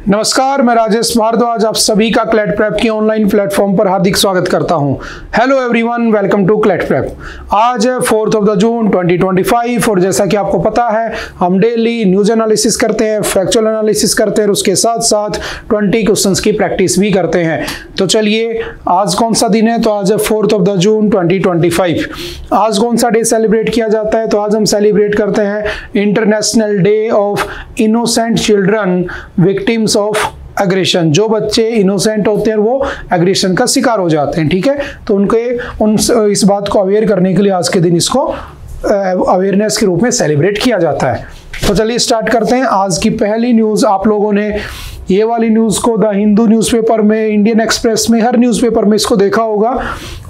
नमस्कार, मैं राजेश भारद्वाज आप सभी का क्लैट प्रेप के ऑनलाइन प्लेटफॉर्म पर हार्दिक स्वागत करता हूं। Hello everyone, welcome to CLAT prep. आज है 4 जून 2025 और जैसा कि आपको पता है हम डेली न्यूज एनालिसिस करते हैं, फैक्चुअल एनालिसिस करते हैं और उसके साथ साथ 20 क्वेश्चंस की प्रैक्टिस भी करते हैं। तो चलिए, आज कौन सा दिन है? तो आज है 4 जून 2025। आज कौन सा डे सेलिब्रेट किया जाता है? तो आज हम सेलिब्रेट करते हैं international day of innocent children victims of aggression. जो बच्चे इनोसेंट होते हैं वो एग्रेशन का शिकार हो जाते हैं, ठीक है। तो उनके इस बात को अवेयर करने के लिए आज के दिन इसको अवेयरनेस के रूप में सेलिब्रेट किया जाता है। तो चलिए स्टार्ट करते हैं। आज की पहली न्यूज़, आप लोगों ने ये वाली न्यूज़ को द हिंदू न्यूज़पेपर में, इंडियन एक्सप्रेस में, हर न्यूज़पेपर में इसको देखा होगा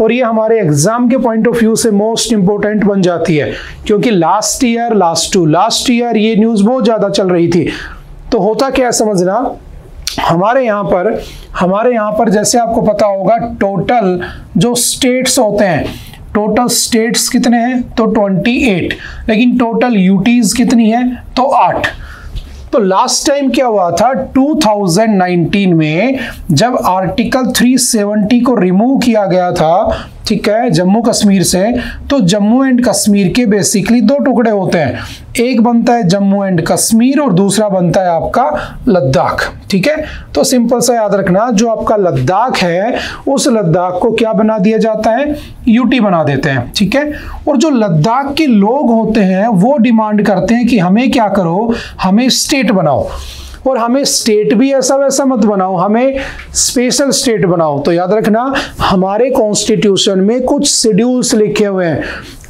और ये हमारे एग्जाम के पॉइंट ऑफ व्यू से मोस्ट इंपॉर्टेंट बन जाती है, क्योंकि लास्ट ईयर ये न्यूज़ बहुत ज़्यादा चल रही थी। तो होता क्या है समझना, हमारे यहाँ पर जैसे आपको पता होगा टोटल जो स्टेट्स होते हैं, टोटल स्टेट्स कितने हैं? तो 28, लेकिन टोटल यूटीज कितनी है? तो 8। तो लास्ट टाइम क्या हुआ था 2019 में, जब आर्टिकल 370 को रिमूव किया गया था, ठीक है, जम्मू कश्मीर से, तो जम्मू एंड कश्मीर के बेसिकली दो टुकड़े होते हैं। एक बनता है जम्मू एंड कश्मीर और दूसरा बनता है आपका लद्दाख, ठीक है। तो सिंपल सा याद रखना, जो आपका लद्दाख है उस लद्दाख को क्या बना दिया जाता है? यूटी बना देते हैं, ठीक है। और जो लद्दाख के लोग होते हैं वो डिमांड करते हैं कि हमें क्या करो, हमें स्टेट बनाओ, और हमें स्टेट भी ऐसा वैसा मत बनाओ, हमें स्पेशल स्टेट बनाओ। तो याद रखना, हमारे कॉन्स्टिट्यूशन में कुछ शेड्यूल्स लिखे हुए हैं।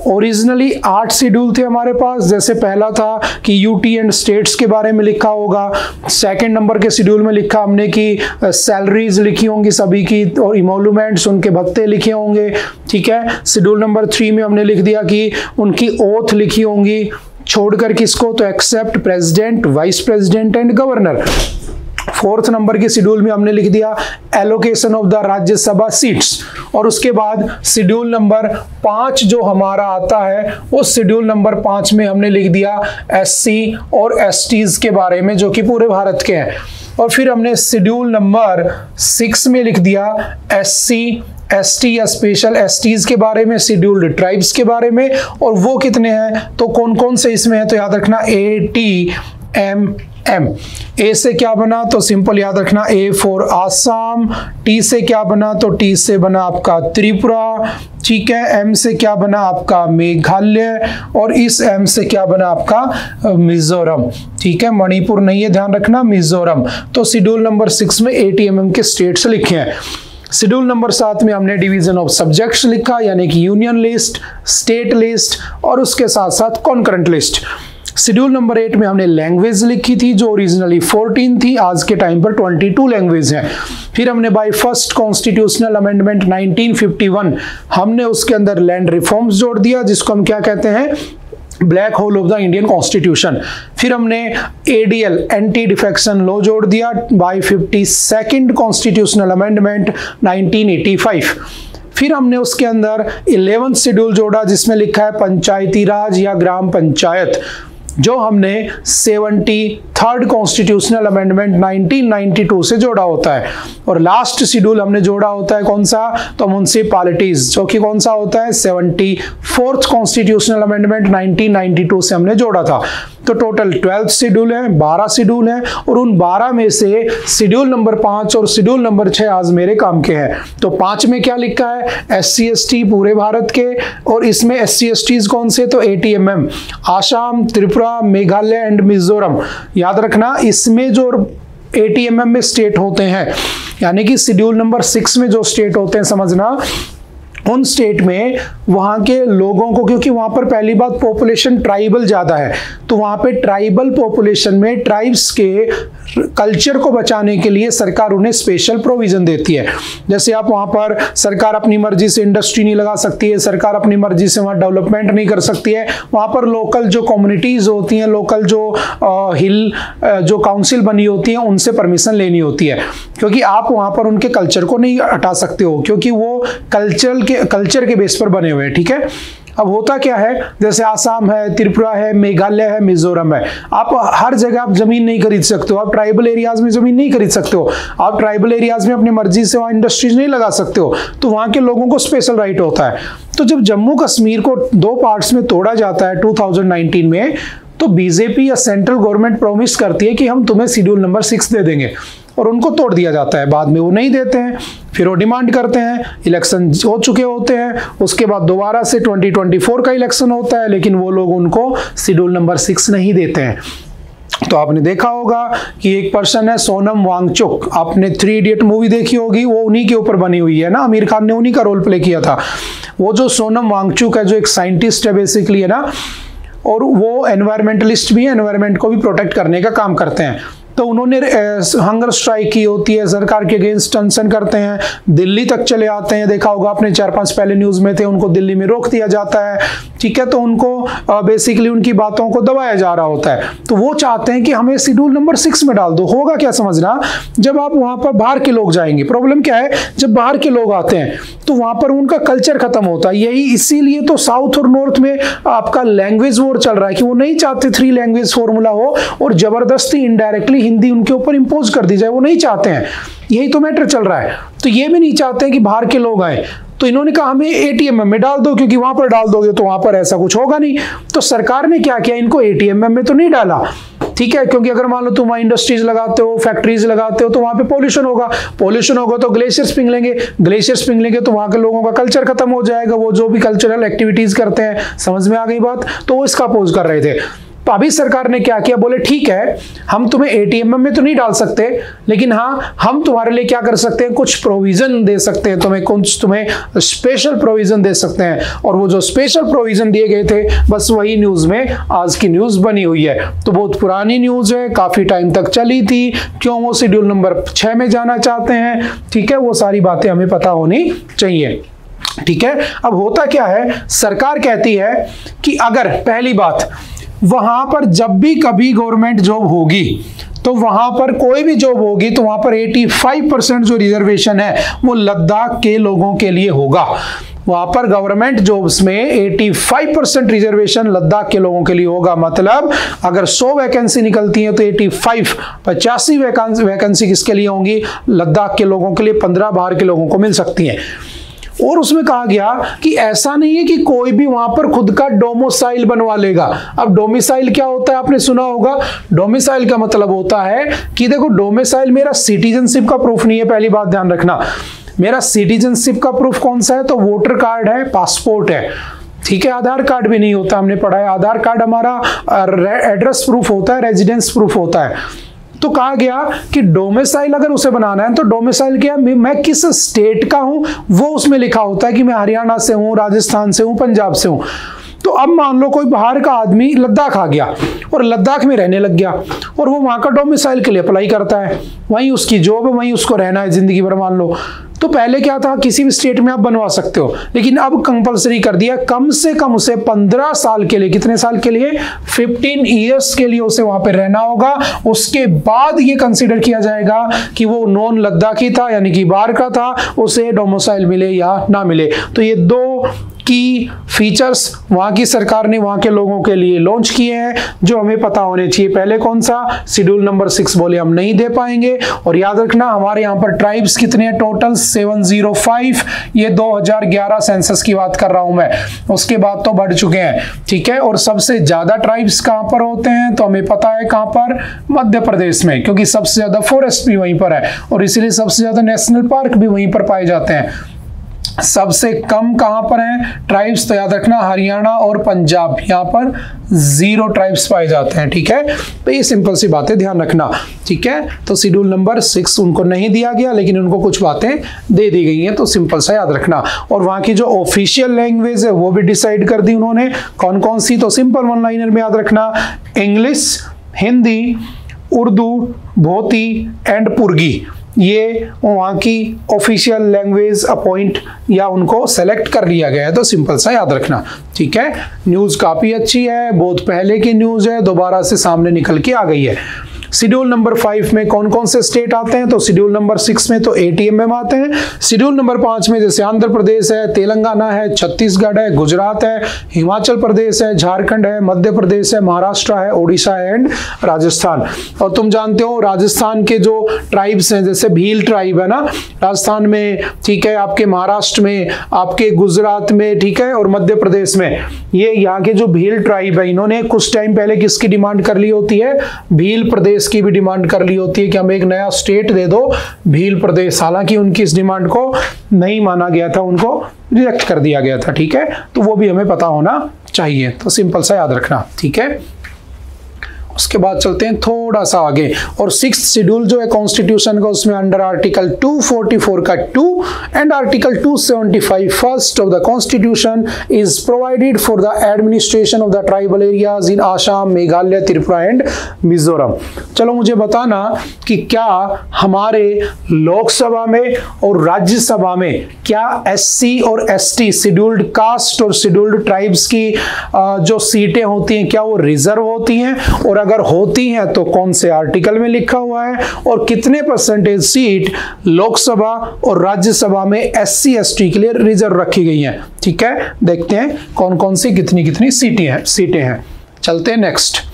ओरिजिनली 8 शेड्यूल थे हमारे पास। जैसे पहला था कि यूटी एंड स्टेट्स के बारे में लिखा होगा। सेकंड नंबर के शेड्यूल में लिखा हमने कि सैलरीज लिखी होंगी सभी की और इमोलूमेंट्स, उनके भत्ते लिखे होंगे, ठीक है। शेड्यूल नंबर 3 में हमने लिख दिया कि उनकी ओथ लिखी होंगी, छोड़कर किसको? तो except president, vice president and governor. 4th number के शेड्यूल में हमने लिख दिया allocation of the Rajya Sabha seats. और उसके बाद शेड्यूल नंबर 5 जो हमारा आता है, उस शेड्यूल नंबर 5 में हमने लिख दिया एससी और एसटीज के बारे में, जो कि पूरे भारत के हैं। और फिर हमने शेड्यूल नंबर 6 में लिख दिया एससी एसटी या स्पेशल एसटीज के बारे में, शेड्यूल्ड ट्राइब्स के बारे में। और वो कितने हैं? तो कौन कौन से इसमें है? तो याद रखना ATMM। ए से क्या बना? तो सिंपल याद रखना A फॉर आसाम। टी से क्या बना? तो टी से बना आपका त्रिपुरा, ठीक है। एम से क्या बना? आपका मेघालय। और इस एम से क्या बना? आपका मिजोरम, ठीक है। मणिपुर नहीं है, ध्यान रखना, मिजोरम। तो शेड्यूल नंबर 6 में ATMM के स्टेट्स लिखे हैं। शेड्यूल नंबर 7 में हमने डिवीजन ऑफ सब्जेक्ट्स लिखा, यानी कि यूनियन लिस्ट, स्टेट लिस्ट और उसके साथ साथ कॉन्करेंट लिस्ट। शेड्यूल नंबर 8 में हमने लैंग्वेज लिखी थी, जो ओरिजिनली 14 थी, आज के टाइम पर 22 लैंग्वेज हैं। फिर हमने बाय फर्स्ट कॉन्स्टिट्यूशनल अमेंडमेंट 1951 हमने उसके अंदर लैंड रिफॉर्म्स जोड़ दिया, जिसको हम क्या कहते हैं? Black hole of the Indian constitution. फिर हमने ADL एंटी डिफेक्शन लॉ जोड़ दिया बाय 52nd कॉन्स्टिट्यूशनल अमेंडमेंट 1985। फिर हमने उसके अंदर 11th शेड्यूल जोड़ा, जिसमें लिखा है पंचायती राज या ग्राम पंचायत, जो हमने 73rd कॉन्स्टिट्यूशनल अमेंडमेंट 1992 से जोड़ा होता है। और लास्ट शेड्यूल हमने जोड़ा होता है कौन सा? तो म्युनिसिपैलिटीज, जो कि कौन सा होता है? 74th कॉन्स्टिट्यूशनल अमेंडमेंट 1992 से हमने जोड़ा था। तो टोटल 12 शेड्यूल है, 12 शेड्यूल है, और उन 12 में से शेड्यूल नंबर 5 और शेड्यूल नंबर 6 आज मेरे काम के हैं। तो 5 में क्या लिखा है? SC ST पूरे भारत के, और इसमें SC STs कौन से? तो ATMM, आसाम, त्रिपुरा, मेघालय एंड मिजोरम। याद रखना, इसमें जो ATMM में स्टेट होते हैं, यानी कि शेड्यूल नंबर 6 में जो स्टेट होते हैं, समझना, उन स्टेट में वहाँ के लोगों को, क्योंकि वहाँ पर पहली बात पॉपुलेशन ट्राइबल ज़्यादा है, तो वहाँ पे ट्राइबल पॉपुलेशन में ट्राइब्स के कल्चर को बचाने के लिए सरकार उन्हें स्पेशल प्रोविजन देती है। जैसे आप वहाँ पर सरकार अपनी मर्जी से इंडस्ट्री नहीं लगा सकती है, सरकार अपनी मर्जी से वहाँ डेवलपमेंट नहीं कर सकती है। वहाँ पर लोकल जो कम्युनिटीज़ होती हैं, लोकल जो हिल जो काउंसिल बनी होती है, उनसे परमिशन लेनी होती है, क्योंकि आप वहाँ पर उनके कल्चर को नहीं हटा सकते हो, क्योंकि वो कल्चरल के कल्चर के बेस पर बने हुए हैं, ठीक है। अब होता क्या है, जैसे आसाम है, त्रिपुरा है, मेघालय है, मिजोरम है, आप हर जगह आप जमीन नहीं खरीद सकते हो, आप ट्राइबल एरियाज में जमीन नहीं खरीद सकते हो, आप ट्राइबल एरियाज में अपनी मर्जी से वहां इंडस्ट्रीज नहीं लगा सकते हो, तो वहां के लोगों को स्पेशल राइट होता है। तो जब जम्मू कश्मीर को 2 पार्ट्स में तोड़ा जाता है 2019 में, तो बीजेपी या सेंट्रल गवर्नमेंट प्रॉमिस करती है कि हम तुम्हें शेड्यूल नंबर 6 दे देंगे, और उनको तोड़ दिया जाता है। बाद में वो नहीं देते हैं, फिर वो डिमांड करते हैं, इलेक्शन हो चुके होते हैं, उसके बाद दोबारा से 2024 का इलेक्शन होता है, लेकिन वो लोग उनको शेड्यूल नंबर 6 नहीं देते हैं। तो आपने देखा होगा कि एक पर्सन है सोनम वांगचुक, आपने 3 इडियट मूवी देखी होगी, वो उन्हीं के ऊपर बनी हुई है ना, आमिर खान ने उन्हीं का रोल प्ले किया था। वो जो सोनम वांगचुक है, जो एक साइंटिस्ट है बेसिकली, है ना, और वो एनवायरमेंटलिस्ट भी है, एनवायरमेंट को भी प्रोटेक्ट करने का काम करते हैं। तो उन्होंने हंगर स्ट्राइक की होती है, सरकार के अगेंस्ट अनशन करते हैं, दिल्ली तक चले आते हैं, देखा होगा आपने 4-5 पहले न्यूज में थे, उनको दिल्ली में रोक दिया जाता है, ठीक है। तो उनको बेसिकली उनकी बातों को दबाया जा रहा होता है। तो वो चाहते हैं कि हमें शेड्यूल नंबर 6 में डाल दो। होगा क्या समझना, जब आप वहां पर बाहर के लोग जाएंगे, प्रॉब्लम क्या है, जब बाहर के लोग आते हैं तो वहां पर उनका कल्चर खत्म होता है। यही इसीलिए तो साउथ और नॉर्थ में आपका लैंग्वेज वॉर चल रहा है, कि वो नहीं चाहते 3 लैंग्वेज फॉर्मूला हो और जबरदस्ती इनडायरेक्टली हिंदी उनके ऊपर इंपोज कर दी जाए, वो नहीं चाहते हैं। यही तो मैटर चल रहा है। तो ये भी नहीं चाहते हैं कि बाहर के लोग आए, तो इन्होंने कहा हमें एटीएमएम में डाल दो, क्योंकि वहां पर डाल दोगे तो वहां पर ऐसा कुछ होगा नहीं। तो सरकार ने क्या किया, इनको एटीएमएम में तो नहीं डाला, ठीक है, क्योंकि अगर मान लो तुम वहां इंडस्ट्रीज लगाते हो, फैक्ट्रीज लगाते हो, तो वहां पे पोल्यूशन होगा, पोल्यूशन होगा तो ग्लेशियर्स पिघलेंगे, ग्लेशियर्स पिघलेंगे तो वहां के लोगों का कल्चर खत्म हो जाएगा, वो जो भी कल्चरल एक्टिविटीज करते हैं। समझ में आ गई बात। तो वो इसका अपोज कर रहे थे। तो अभी सरकार ने क्या किया, बोले ठीक है, हम तुम्हें एटीएमएम में तो नहीं डाल सकते, लेकिन हाँ हम तुम्हारे लिए क्या कर सकते हैं, कुछ प्रोविजन दे सकते हैं, तुम्हें स्पेशल प्रोविजन दे सकते हैं। और वो जो स्पेशल प्रोविजन दिए गए थे, बस वही न्यूज में आज की न्यूज बनी हुई है। तो बहुत पुरानी न्यूज है, काफी टाइम तक चली थी, क्यों वो शेड्यूल नंबर 6 में जाना चाहते हैं, ठीक है, वो सारी बातें हमें पता होनी चाहिए, ठीक है। अब होता क्या है, सरकार कहती है कि अगर पहली बात, वहां पर जब भी कभी गवर्नमेंट जॉब होगी, तो वहां पर कोई भी जॉब होगी, तो वहां पर 85% जो रिजर्वेशन है वो लद्दाख के लोगों के लिए होगा। वहां पर गवर्नमेंट जॉब्स में 85% रिजर्वेशन लद्दाख के लोगों के लिए होगा। मतलब अगर 100 वैकेंसी निकलती है तो 85 वैकेंसी किसके लिए होंगी, लद्दाख के लोगों के लिए, 15 बाहर के लोगों को मिल सकती हैं। और उसमें कहा गया कि ऐसा नहीं है कि कोई भी वहां पर खुद का डोमिसाइल बनवा लेगा। अब डोमिसाइल क्या होता है, आपने सुना होगा। डोमिसाइल का मतलब होता है कि देखो, डोमिसाइल मेरा सिटीजनशिप का प्रूफ नहीं है, पहली बात ध्यान रखना। मेरा सिटीजनशिप का प्रूफ कौन सा है, तो वोटर कार्ड है, पासपोर्ट है, ठीक है। आधार कार्ड भी नहीं होता, हमने पढ़ा है। आधार कार्ड हमारा एड्रेस प्रूफ होता है, रेजिडेंस प्रूफ होता है। तो कहा गया कि डोमिसाइल अगर उसे बनाना है, तो डोमिसाइल क्या, मैं किस स्टेट का हूं वो उसमें लिखा होता है कि मैं हरियाणा से हूं, राजस्थान से हूं, पंजाब से हूं। तो अब मान लो कोई बाहर का आदमी लद्दाख आ गया और लद्दाख में रहने लग गया, और वो वहां का डोमिसाइल के लिए अप्लाई करता है, वहीं उसकी जॉब है, वहीं उसको रहना है जिंदगी भर मान लो। तो पहले क्या था, किसी भी स्टेट में आप बनवा सकते हो, लेकिन अब कंपलसरी कर दिया, कम से कम उसे 15 साल के लिए, कितने साल के लिए, 15 ईयर्स के लिए उसे वहां पे रहना होगा। उसके बाद ये कंसीडर किया जाएगा कि वो नॉन लद्दाखी था, यानी कि बाहर का था, उसे डोमिसाइल मिले या ना मिले। तो ये 2 की फीचर्स वहां की सरकार ने वहां के लोगों के लिए लॉन्च किए हैं, जो हमें पता होने चाहिए। पहले कौन सा, शेड्यूल नंबर 6 बोले हम नहीं दे पाएंगे। और याद रखना, हमारे यहाँ पर ट्राइब्स कितने हैं टोटल, 705। ये 2011 सेंसस की बात कर रहा हूं मैं, उसके बाद तो बढ़ चुके हैं, ठीक है। और सबसे ज्यादा ट्राइब्स कहां पर होते हैं, तो हमें पता है कहां पर, मध्य प्रदेश में, क्योंकि सबसे ज्यादा फॉरेस्ट भी वहीं पर है, और इसीलिए सबसे ज्यादा नेशनल पार्क भी वहीं पर पाए जाते हैं। सबसे कम कहां पर हैं ट्राइब्स, तो याद रखना हरियाणा और पंजाब, यहां पर 0 ट्राइब्स पाए जाते हैं, ठीक है। तो ये सिंपल सी बातें ध्यान रखना, ठीक है। तो शेड्यूल नंबर 6 उनको नहीं दिया गया, लेकिन उनको कुछ बातें दे दी गई हैं, तो सिंपल सा याद रखना। और वहां की जो ऑफिशियल लैंग्वेज है वो भी डिसाइड कर दी उन्होंने, कौन कौन सी, तो सिंपल 1 लाइनर में याद रखना, English, Hindi, Urdu, Bhoti and पुर्गी। ये वहाँ की ऑफिशियल लैंग्वेज अपॉइंट या उनको सेलेक्ट कर लिया गया है, तो सिंपल सा याद रखना, ठीक है। न्यूज़ काफ़ी अच्छी है, बहुत पहले की न्यूज़ है, दोबारा से सामने निकल के आ गई है। शेड्यूल नंबर 5 में कौन कौन से स्टेट आते हैं, तो शेड्यूल नंबर 6 में तो ATMM आते हैं। शेड्यूल नंबर 5 में जैसे आंध्र प्रदेश है, तेलंगाना है, छत्तीसगढ़ है, गुजरात है, हिमाचल प्रदेश है, झारखंड है, मध्य प्रदेश है, महाराष्ट्र है, ओडिशा है एंड राजस्थान। और तुम जानते हो राजस्थान के जो ट्राइब्स हैं, जैसे भील ट्राइब है ना राजस्थान में, ठीक है, आपके महाराष्ट्र में, आपके गुजरात में, ठीक है, और मध्य प्रदेश में, ये यहाँ के जो भील ट्राइब है, इन्होंने कुछ टाइम पहले किसकी डिमांड कर ली होती है, भील प्रदेश की भी डिमांड कर ली होती है कि हमें एक नया स्टेट दे दो, भील प्रदेश। हालांकि उनकी इस डिमांड को नहीं माना गया था, उनको रिजेक्ट कर दिया गया था, ठीक है, तो वो भी हमें पता होना चाहिए, तो सिंपल सा याद रखना, ठीक है। उसके बाद चलते हैं थोड़ा सा आगे, और 6th शेड्यूल जो है कॉन्स्टिट्यूशन का, उसमें अंडर आर्टिकल 244 का 2 and article 275 first of the constitution is provided for the administration of the tribal areas in Assam, Meghalaya, Tripura and Mizoram. चलो मुझे बताना कि क्या हमारे लोकसभा में और राज्यसभा में क्या SC और ST शेड्यूल्ड कास्ट और शेड्यूल्ड ट्राइब्स की जो सीटें होती हैं क्या वो रिजर्व होती हैं, और अगर होती हैं तो कौन से आर्टिकल में लिखा हुआ है, और कितने परसेंटेज सीट लोकसभा और राज्यसभा में SC ST के लिए रिजर्व रखी गई हैं। ठीक है, देखते हैं कौन कौन सी कितनी कितनी सीटें हैं। चलते हैं next.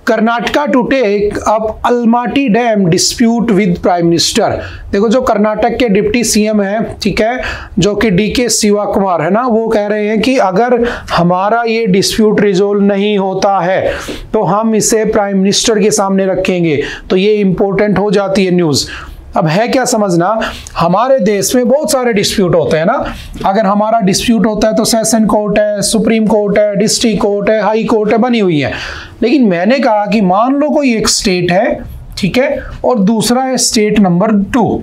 Karnataka to take up Almatti dam dispute with prime minister. देखो जो कर्नाटक के डिप्टी CM हैं, ठीक है, जो कि DK शिवा कुमार है ना, वो कह रहे हैं कि अगर हमारा ये डिस्प्यूट रिजोल्व नहीं होता है तो हम इसे प्राइम मिनिस्टर के सामने रखेंगे। तो ये इंपॉर्टेंट हो जाती है न्यूज़। अब है क्या समझना, हमारे देश में बहुत सारे डिस्प्यूट होते हैं ना। अगर हमारा डिस्प्यूट होता है तो सेशन कोर्ट है, सुप्रीम कोर्ट है, डिस्ट्रिक्ट कोर्ट है, हाई कोर्ट है, बनी हुई है। लेकिन मैंने कहा कि मान लो कोई एक स्टेट है, ठीक है, और दूसरा है स्टेट नंबर 2।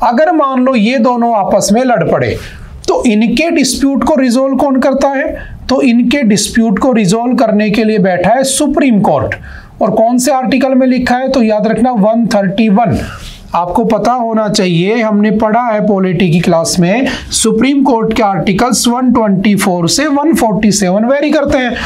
अगर मान लो ये दोनों आपस में लड़ पड़े तो इनके डिस्प्यूट को रिजोल्व कौन करता है, तो इनके डिस्प्यूट को रिजोल्व करने के लिए बैठा है सुप्रीम कोर्ट। और कौन से आर्टिकल में लिखा है, तो याद रखना 131। आपको पता होना चाहिए, हमने पढ़ा है पॉलिटी की क्लास में, सुप्रीम कोर्ट के आर्टिकल्स 124 से 147 वेरी करते हैं।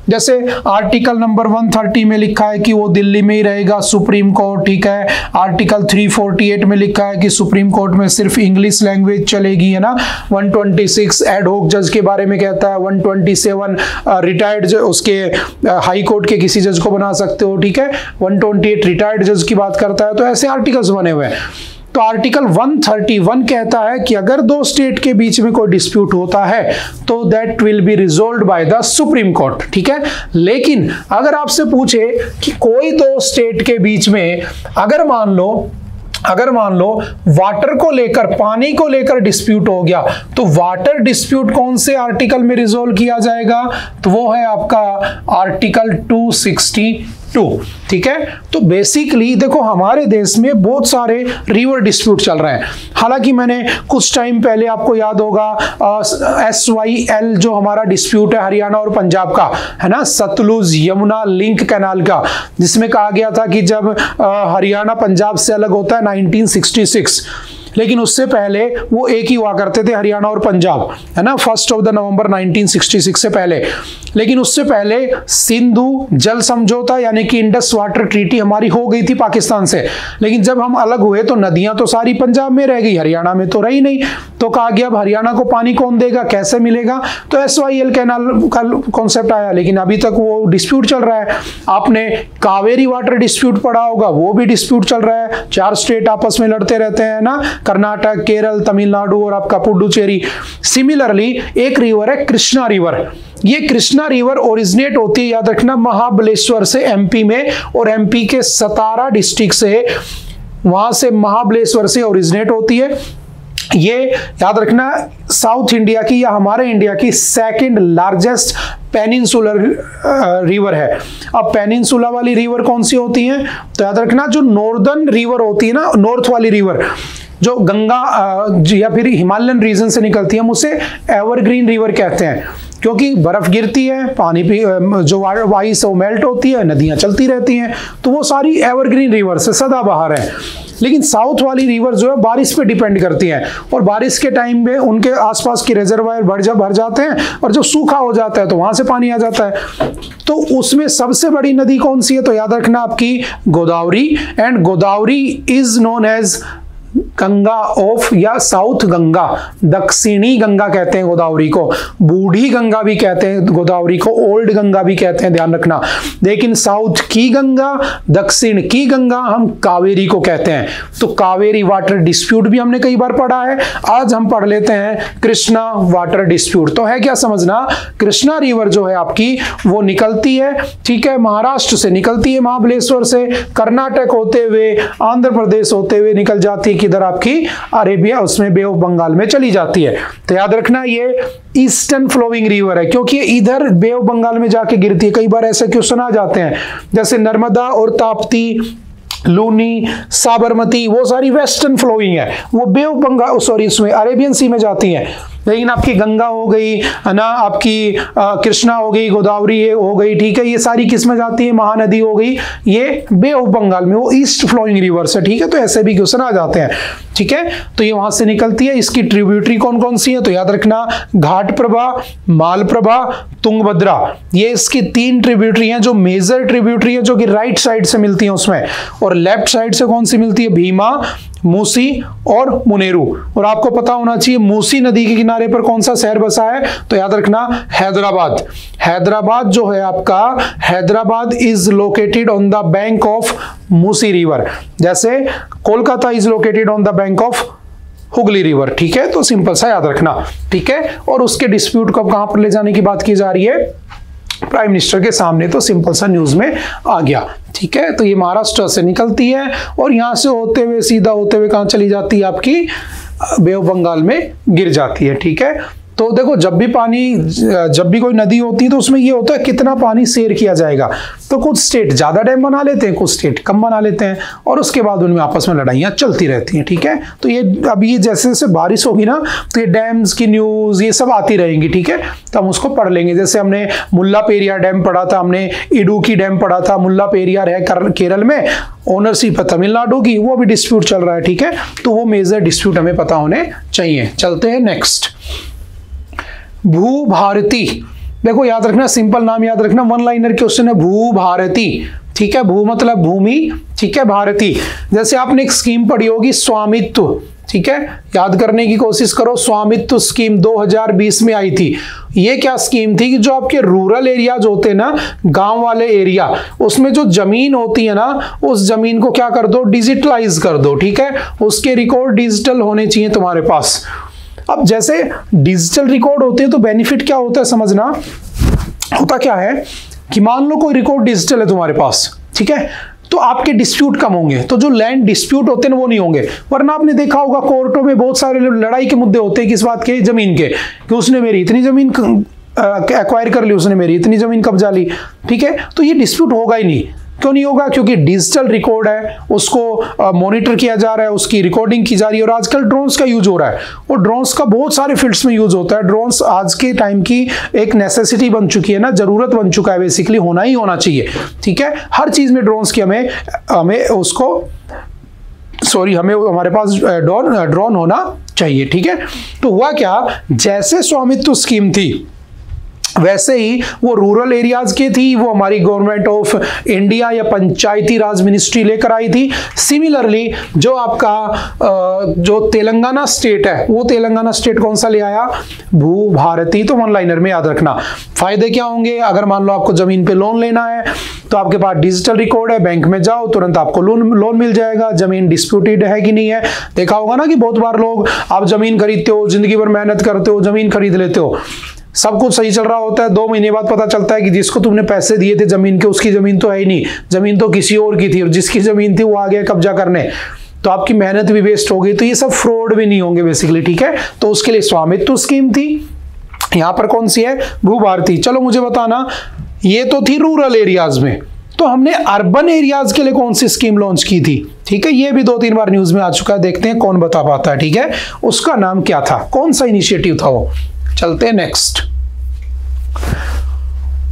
जैसे आर्टिकल नंबर 130 में लिखा है कि वो दिल्ली में ही रहेगा सुप्रीम कोर्ट, ठीक है। आर्टिकल 348 में लिखा है कि सुप्रीम कोर्ट में सिर्फ इंग्लिश लैंग्वेज चलेगी, है ना। 126 एडहॉक जज के बारे में कहता है। 127 रिटायर्ड उसके हाई कोर्ट के किसी जज को बना सकते हो, ठीक है। 128 रिटायर्ड जज की बात करता है। तो ऐसे आर्टिकल्स बने हुए हैं। तो आर्टिकल 131 कहता है कि अगर दो स्टेट के बीच में कोई डिस्प्यूट होता है तो that will be resolved by the supreme court, ठीक है। लेकिन अगर आपसे पूछे कि कोई दो स्टेट के बीच में अगर मान लो वाटर को लेकर, पानी को लेकर डिस्प्यूट हो गया, तो वाटर डिस्प्यूट कौन से आर्टिकल में रिजोल्व किया जाएगा, तो वो है आपका आर्टिकल 262, ठीक है। तो बेसिकली देखो हमारे देश में बहुत सारे रिवर डिस्प्यूट चल रहे हैं। हालांकि मैंने कुछ टाइम पहले, आपको याद होगा, SYL जो हमारा डिस्प्यूट है हरियाणा और पंजाब का, है ना, सतलुज यमुना लिंक कैनाल का, जिसमें कहा गया था कि जब हरियाणा पंजाब से अलग होता है 1966, लेकिन उससे पहले वो एक ही हुआ करते थे, हरियाणा और पंजाब, है ना, 1 नवंबर 1966 से पहले। लेकिन उससे पहले सिंधु जल समझौता यानी कि इंडस वाटर ट्रीटी हमारी हो गई थी पाकिस्तान से। लेकिन जब हम अलग हुए तो नदियां तो सारी पंजाब में रह गई, हरियाणा में तो रही नहीं। तो कहा गया अब हरियाणा को पानी कौन देगा, कैसे मिलेगा, तो SYL कैनाल का कॉन्सेप्ट आया। लेकिन अभी तक वो डिस्प्यूट चल रहा है। आपने कावेरी वाटर डिस्प्यूट पढ़ा होगा, वो भी डिस्प्यूट चल रहा है। 4 स्टेट आपस में लड़ते रहते हैं ना, कर्नाटक, केरल, तमिलनाडु और आपका पुडुचेरी। सिमिलरली एक रिवर है कृष्णा रिवर। ये कृष्णा रिवर ओरिजिनेट होती है, याद रखना, महाबलेश्वर से MP में, और MP के सतारा डिस्ट्रिक्ट से, वहां से महाबलेश्वर से ओरिजिनेट होती है। ये याद रखना साउथ इंडिया की या हमारे इंडिया की 2nd लार्जेस्ट पेनिनसुलर रिवर है। अब पेनिनसुला वाली रिवर कौन सी होती है, तो याद रखना जो नॉर्दर्न रिवर होती है ना, नॉर्थ वाली रिवर जो गंगा या फिर हिमालयन रीजन से निकलती है, हम उसे एवरग्रीन रिवर कहते हैं। क्योंकि बर्फ गिरती है, पानी जो आइस वो मेल्ट होती है, नदियां चलती रहती हैं, तो वो सारी एवरग्रीन रिवर्स है, सदाबहार है। लेकिन साउथ वाली रिवर जो है बारिश पे डिपेंड करती हैं, और बारिश के टाइम में उनके आसपास के रिजर्वायर भर जाते हैं, और जब सूखा हो जाता है तो वहां से पानी आ जाता है। तो उसमें सबसे बड़ी नदी कौन सी है? तो याद रखना आपकी Godavari, and Godavari is known as Ganga of या साउथ गंगा, दक्षिणी गंगा कहते हैं गोदावरी को, बूढ़ी गंगा भी कहते हैं गोदावरी को, ओल्ड गंगा भी कहते हैं, ध्यान रखना। लेकिन साउथ की गंगा, दक्षिण की गंगा हम कावेरी को कहते हैं। तो कावेरी वाटर डिस्प्यूट भी हमने कई बार पढ़ा है, आज हम पढ़ लेते हैं कृष्णा वाटर डिस्प्यूट। तो है क्या समझना, कृष्णा रिवर जो है आपकी वो निकलती है, ठीक है, महाराष्ट्र से निकलती है, महाबलेश्वर से, कर्नाटक होते हुए, आंध्र प्रदेश होते हुए निकल जाती है किधर आपकी अरेबिया, उसमें बे ऑफ बंगाल में चली जाती है। तो याद रखना ये ईस्टर्न फ्लोइंग रिवर है, क्योंकि ये इधर बे ऑफ बंगाल में जाके गिरती है। कई बार ऐसे क्वेश्चन आ जाते हैं, जैसे नर्मदा और ताप्ती, लूनी, साबरमती, वो सारी वेस्टर्न फ्लोइंग है, वो बे ऑफ बंगाल सॉरी उसमें अरेबियन सी में जाती हैं। लेकिन आपकी गंगा हो गई है ना, आपकी कृष्णा हो गई, गोदावरी हो गई, ठीक है, ये सारी किस में जाती है? महानदी हो गई, ये बे ऑफ बंगाल में, वो ईस्ट फ्लोइंग रिवर्स है, ठीक है। तो ऐसे भी क्वेश्चन आ जाते हैं, ठीक है। तो ये वहां से निकलती है। इसकी ट्रिब्यूटरी कौन कौन सी है? तो याद रखना घाट प्रभा, मालप्रभा, तुंगभद्रा, ये इसकी 3 ट्रिब्यूटरी हैं, जो मेजर ट्रिब्यूटरी है, जो कि राइट साइड से मिलती है उसमें, और लेफ्ट साइड से कौन सी मिलती है? भीमा, मूसी और मुनेरू। और आपको पता होना चाहिए मूसी नदी के किनारे पर कौन सा शहर बसा है? तो याद रखना हैदराबाद। हैदराबाद जो है आपका, Hyderabad is located on the bank of Musi river, जैसे Kolkata is located on the bank of Hooghly river, ठीक है। तो सिंपल सा याद रखना, ठीक है। और उसके डिस्प्यूट को कहां पर ले जाने की बात की जा रही है? प्राइम मिनिस्टर के सामने। तो सिंपल सा न्यूज में आ गया, ठीक है। तो ये महाराष्ट्र से निकलती है और यहां से होते हुए सीधा होते हुए कहां चली जाती है? आपकी बे ऑफ बंगाल में गिर जाती है, ठीक है। तो देखो जब भी कोई नदी होती है तो उसमें ये होता है कितना पानी शेयर किया जाएगा। तो कुछ स्टेट ज्यादा डैम बना लेते हैं, कुछ स्टेट कम बना लेते हैं, और उसके बाद उनमें आपस में लड़ाइयां चलती रहती हैं, ठीक है। तो ये अब ये जैसे जैसे बारिश होगी ना, तो ये डैम्स की न्यूज ये सब आती रहेंगी, ठीक है। तो हम उसको पढ़ लेंगे। जैसे हमने मुल्ला पेरियार डैम पढ़ा था, हमने इडुक्की डैम पढ़ा था। मुल्ला पेरियार है केरल में, ओनरशिप है तमिलनाडु की, वो भी डिस्प्यूट चल रहा है, ठीक है। तो वो मेजर डिस्प्यूट हमें पता होने चाहिए। चलते हैं नेक्स्ट, भू भारती। देखो याद रखना, सिंपल नाम याद रखना, वन लाइनर क्वेश्चन है, भू भारती, ठीक है। भू मतलब भूमि, ठीक है, भारती। जैसे आपने एक स्कीम पढ़ी होगी स्वामित्व, ठीक है, याद करने की कोशिश करो। स्वामित्व स्कीम 2020 में आई थी। ये क्या स्कीम थी कि जो आपके रूरल एरियाज होते हैं ना, गांव वाले एरिया, उसमें जो जमीन होती है ना, उस जमीन को क्या कर दो? डिजिटलाइज कर दो, ठीक है। उसके रिकॉर्ड डिजिटल होने चाहिए तुम्हारे पास। अब जैसे डिजिटल रिकॉर्ड होते हैं तो बेनिफिट क्या होता है समझना। होता क्या है कि मान लो कोई रिकॉर्ड डिजिटल है तुम्हारे पास, ठीक है, तो आपके डिस्प्यूट कम होंगे। तो जो लैंड डिस्प्यूट होते हैं ना वो नहीं होंगे। वरना आपने देखा होगा कोर्टों में बहुत सारे लड़ाई के मुद्दे होते हैं, किस बात के? जमीन के, कि उसने मेरी इतनी जमीन एक्वायर कर ली, उसने मेरी इतनी जमीन कब्जा ली, ठीक है। तो ये डिस्प्यूट होगा ही नहीं। क्यों नहीं होगा? क्योंकि डिजिटल रिकॉर्ड है, उसको मॉनिटर किया जा रहा है, उसकी रिकॉर्डिंग की जा रही है। और आजकल ड्रोन्स का यूज हो रहा है, और ड्रोन्स का बहुत सारे फील्ड्स में यूज होता है। ड्रोन्स आज के टाइम की एक नेसेसिटी बन चुकी है ना, जरूरत बन चुका है, बेसिकली होना ही होना चाहिए, ठीक है। हर चीज में ड्रोन्स की हमें हमारे पास ड्रोन होना चाहिए, ठीक है। तो हुआ क्या, जैसे स्वामित्व स्कीम थी वैसे ही वो रूरल एरियाज की थी, वो हमारी गवर्नमेंट ऑफ इंडिया या पंचायती राज मिनिस्ट्री लेकर आई थी। सिमिलरली जो आपका जो तेलंगाना स्टेट है, वो तेलंगाना स्टेट कौन सा ले आया? भू भारती। तो वन लाइनर में याद रखना। फायदे क्या होंगे? अगर मान लो आपको जमीन पे लोन लेना है तो आपके पास डिजिटल रिकॉर्ड है, बैंक में जाओ तुरंत आपको लोन मिल जाएगा। जमीन डिस्प्यूटेड है कि नहीं है, देखा होगा ना कि बहुत बार लोग, आप जमीन खरीदते हो, जिंदगी भर मेहनत करते हो, जमीन खरीद लेते हो, सब कुछ सही चल रहा होता है, 2 महीने बाद पता चलता है कि जिसको तुमने पैसे दिए थे जमीन के, उसकी जमीन तो है ही नहीं, जमीन तो किसी और की थी, और जिसकी जमीन थी वो आ गया कब्जा करने, तो आपकी मेहनत भी वेस्ट हो गई। तो ये सब फ्रॉड भी नहीं होंगे बेसिकली, ठीक है। तो उसके लिए स्वामित्व स्कीम थी। यहां पर कौन सी है? भू भारती। चलो मुझे बताना, ये तो थी रूरल एरियाज में, तो हमने अर्बन एरियाज के लिए कौन सी स्कीम लॉन्च की थी, ठीक है। ये भी 2-3 बार न्यूज में आ चुका है, देखते हैं कौन बता पाता है, ठीक है। उसका नाम क्या था, कौन सा इनिशिएटिव था वो। चलते हैं next.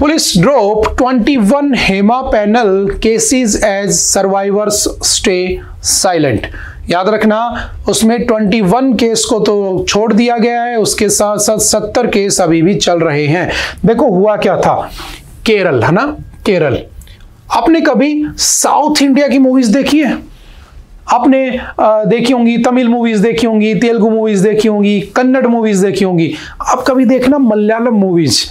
Police drop 21 Hema panel cases as survivors stay silent. याद रखना, उसमें 21 केस को तो छोड़ दिया गया है, उसके साथ साथ 70 केस अभी भी चल रहे हैं। देखो हुआ क्या था, केरल है ना, केरल। आपने कभी साउथ इंडिया की मूवीज देखी है? आपने देखी होंगी, तमिल मूवीज देखी होंगी, तेलुगु मूवीज देखी होंगी, कन्नड़ मूवीज देखी होंगी। आप कभी देखना मलयालम मूवीज,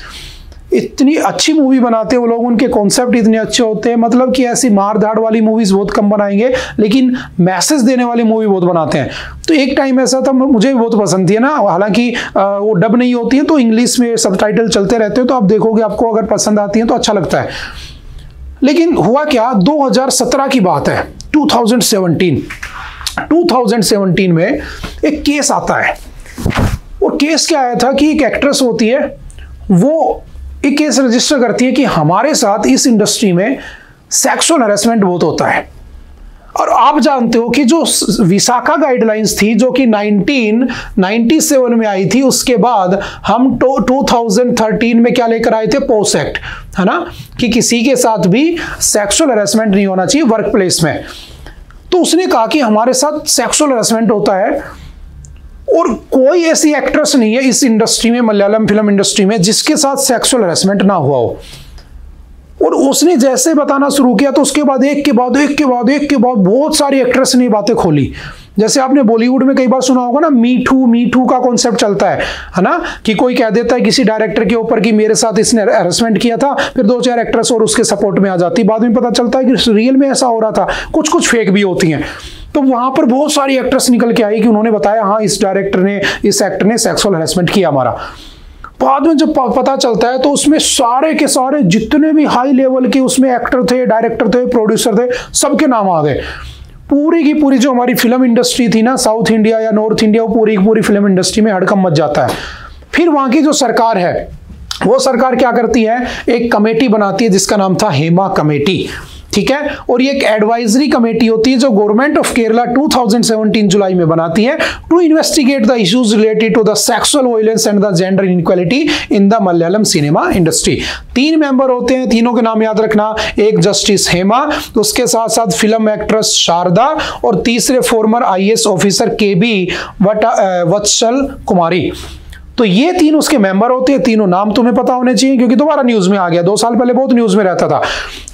इतनी अच्छी मूवी बनाते हैं वो लोग, उनके कॉन्सेप्ट इतने अच्छे होते हैं। मतलब कि ऐसी मार धाड़ वाली मूवीज बहुत कम बनाएंगे, लेकिन मैसेज देने वाली मूवी बहुत बनाते हैं। तो एक टाइम ऐसा था, मुझे भी बहुत पसंद थी ना, हालांकि वो डब नहीं होती है तो इंग्लिश में सबटाइटल चलते रहते हैं, तो आप देखोगे, आपको अगर पसंद आती है तो अच्छा लगता है। लेकिन हुआ क्या, 2017 की बात है, 2017 में एक केस आता है। और केस क्या आया था कि एक एक्ट्रेस होती है, वो एक केस रजिस्टर करती है कि हमारे साथ इस इंडस्ट्री में सेक्सुअल हैरेसमेंट बहुत होता है। और आप जानते हो कि जो विसाखा गाइडलाइंस थी, जो कि 1997 में आई थी, उसके बाद हम 2013 में क्या लेकर आए थे, पोस एक्ट, है ना, कि किसी के साथ भी सेक्सुअल हैरेसमेंट नहीं होना चाहिए वर्क प्लेस में। तो उसने कहा कि हमारे साथ सेक्सुअल हैरेसमेंट होता है और कोई ऐसी एक्ट्रेस नहीं है इस इंडस्ट्री में, मलयालम फिल्म इंडस्ट्री में, जिसके साथ सेक्सुअल हैरेसमेंट ना हुआ हो। और उसने जैसे बताना शुरू किया तो उसके बाद एक के बाद बहुत सारी एक्ट्रेस ने बातें खोली। जैसे आपने बॉलीवुड में कई बार सुना होगा ना, मी टू का कॉन्सेप्ट चलता है ना, कि कोई कह देता है किसी डायरेक्टर के ऊपर कि मेरे साथ इसने हैरेसमेंट किया था, फिर 2-4 एक्ट्रेस और उसके सपोर्ट में आ जाती, बाद में पता चलता है कि रियल में ऐसा हो रहा था, कुछ फेक भी होती हैं। तो वहां पर बहुत सारी एक्ट्रेस निकल के आई कि उन्होंने बताया हाँ इस डायरेक्टर ने, इस एक्टर ने सेक्सुअल हैरेसमेंट किया हमारा। बाद में जब पता चलता है तो उसमें सारे के सारे जितने भी हाई लेवल के उसमें एक्टर थे, डायरेक्टर थे, प्रोड्यूसर थे, सबके नाम आ गए। पूरी की पूरी जो हमारी फिल्म इंडस्ट्री थी ना, साउथ इंडिया या नॉर्थ इंडिया, वो पूरी की पूरी फिल्म इंडस्ट्री में हड़कंप मच जाता है। फिर वहां की जो सरकार है, वो सरकार क्या करती है, एक कमेटी बनाती है जिसका नाम था हेमा कमेटी, ठीक है। और ये एक एडवाइजरी कमेटी होती है जो गवर्नमेंट ऑफ केरला 2017 जुलाई में बनाती है, to investigate the issues related to the sexual violence and the gender inequality in the Malayalam cinema industry. 3 member होते हैं, तीनों के नाम याद रखना, एक जस्टिस हेमा, उसके साथ साथ फिल्म एक्ट्रेस शारदा, और तीसरे फॉर्मर IAS ऑफिसर KB वत्सल कुमारी। तो ये 3 उसके मेंबर होते हैं। तीनों नाम तुम्हें पता होने चाहिए क्योंकि दोबारा न्यूज में आ गया, 2 साल पहले बहुत न्यूज में रहता था।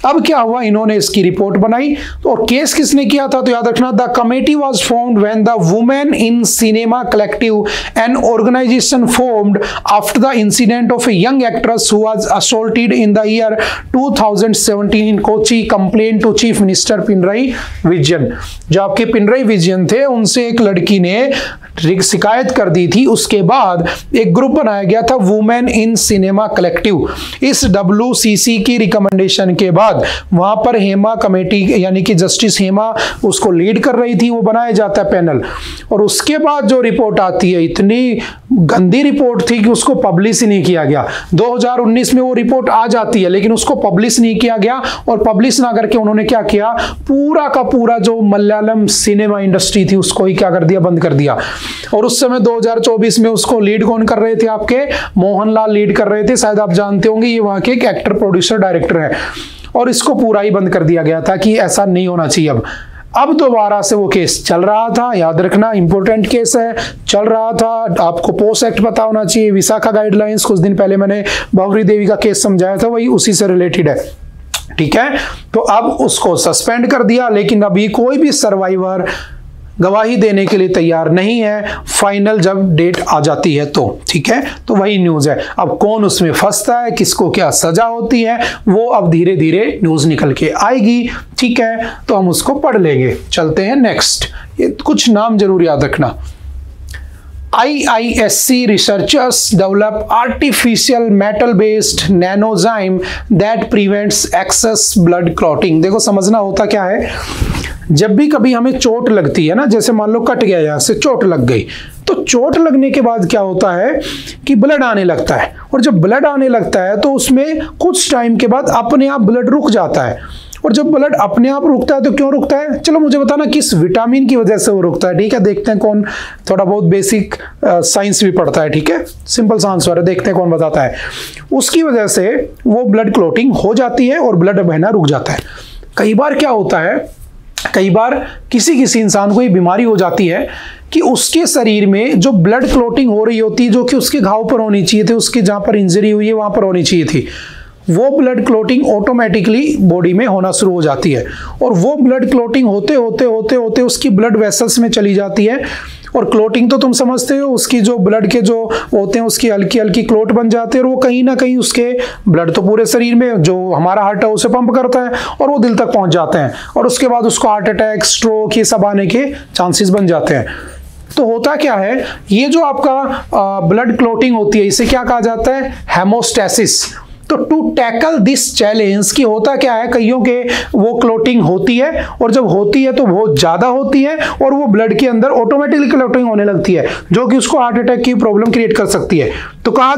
अब क्या हुआ, इन्होंने इसकी रिपोर्ट बनाई। तो और केस किसने किया था, तो याद रखना, the committee was formed when the women in cinema collective, an organisation formed after the incident of a young actress who was assaulted in the year 2017 in Kochi, complain to chief minister Pinarayi Vijayan. जो आपके पिनराई विजयन थे, उनसे एक लड़की ने शिकायत कर दी थी। उसके बाद एक ग्रुप बनाया गया था, वुमेन इन सिनेमा कलेक्टिव। इस WCC की रिकमेंडेशन के बाद वहां पर हेमा कमेटी, यानी कि जस्टिस हेमा उसको लीड कर रही थी, वो बनाया जाता है पैनल। और उसके बाद जो रिपोर्ट आती है, इतनी गंदी रिपोर्ट थी कि उसको पब्लिश ही नहीं किया गया। 2019 में वो रिपोर्ट आ जाती है, लेकिन उसको पब्लिश नहीं किया गया। और पब्लिश ना करके उन्होंने क्या किया, पूरा का पूरा जो मलयालम सिनेमा इंडस्ट्री थी उसको ही क्या कर दिया, बंद कर दिया। और उस समय 2024 में उसको लीड कौन कर रहे थे, आपके मोहनलाल लीड कर रहे थे, शायद आप जानते होंगे, ये वहां के एक एक्टर, प्रोड्यूसर, डायरेक्टर है। और इसको पूरा ही बंद कर दिया गया था कि ऐसा नहीं होना चाहिए। अब दोबारा से वो केस चल रहा था, याद रखना इंपॉर्टेंट केस है, चल रहा था। आपको पोस एक्ट पता होना चाहिए, विसाखा गाइडलाइंस, कुछ दिन पहले मैंने बावरी देवी का केस समझाया था, वही उसी से रिलेटेड है, ठीक है। तो अब उसको सस्पेंड कर दिया, लेकिन अभी कोई भी सर्वाइवर गवाही देने के लिए तैयार नहीं है, फाइनल जब डेट आ जाती है तो, ठीक है। तो वही न्यूज है। अब कौन उसमें फंसता है, किसको क्या सजा होती है, वो अब धीरे धीरे न्यूज निकल के आएगी, ठीक है। तो हम उसको पढ़ लेंगे। चलते हैं नेक्स्ट। ये कुछ नाम जरूर याद रखना। IISC researchers develop artificial metal-based nanozyme that prevents excess blood clotting। देखो समझना होता क्या है, जब भी कभी हमें चोट लगती है ना, जैसे मान लो कट गया, यहाँ से चोट लग गई, तो चोट लगने के बाद क्या होता है कि ब्लड आने लगता है। और जब ब्लड आने लगता है तो उसमें कुछ टाइम के बाद अपने आप ब्लड रुक जाता है। और जब ब्लड अपने आप रुकता है तो क्यों रुकता है? चलो मुझे बताना किस विटामिन की वजह से वो रुकता है। ठीक है, देखते हैं कौन थोड़ा बहुत बेसिक साइंस भी पढ़ता है। ठीक है, सिंपल सा आंसर है, देखते हैं कौन बताता है। उसकी वजह से वो ब्लड क्लॉटिंग हो जाती है और ब्लड बहना रुक जाता है। कई बार क्या होता है, कई बार किसी इंसान को ये बीमारी हो जाती है कि उसके शरीर में जो ब्लड क्लॉटिंग हो रही होती है, जो कि उसके घाव पर होनी चाहिए थी, उसकी जहां पर इंजरी हुई है वहां पर होनी चाहिए थी, वो ब्लड क्लॉटिंग ऑटोमेटिकली बॉडी में होना शुरू हो जाती है। और वो ब्लड क्लॉटिंग होते होते होते होते उसकी ब्लड वेसल्स में चली जाती है। और क्लॉटिंग तो तुम समझते हो, उसकी जो ब्लड के जो होते हैं उसकी हल्की हल्की क्लॉट बन जाते हैं और वो कहीं ना कहीं उसके ब्लड तो पूरे शरीर में जो हमारा हार्ट है उसे पंप करता है और वो दिल तक पहुंच जाते हैं और उसके बाद उसको हार्ट अटैक, स्ट्रोक ये सब आने के चांसेस बन जाते हैं। तो होता क्या है, ये जो आपका ब्लड क्लॉटिंग होती है इसे क्या कहा जाता है? हेमोस्टेसिस। तो टू टैकल दिस चैलेंज की होता क्या है, कईयों के वो क्लॉटिंग होती है और जब होती है तो बहुत ज्यादा होती है और वो ब्लड के अंदर ऑटोमेटिकली क्लॉटिंग होने लगती है जो कि उसको हार्ट अटैक की प्रॉब्लम क्रिएट कर सकती है। तो कहा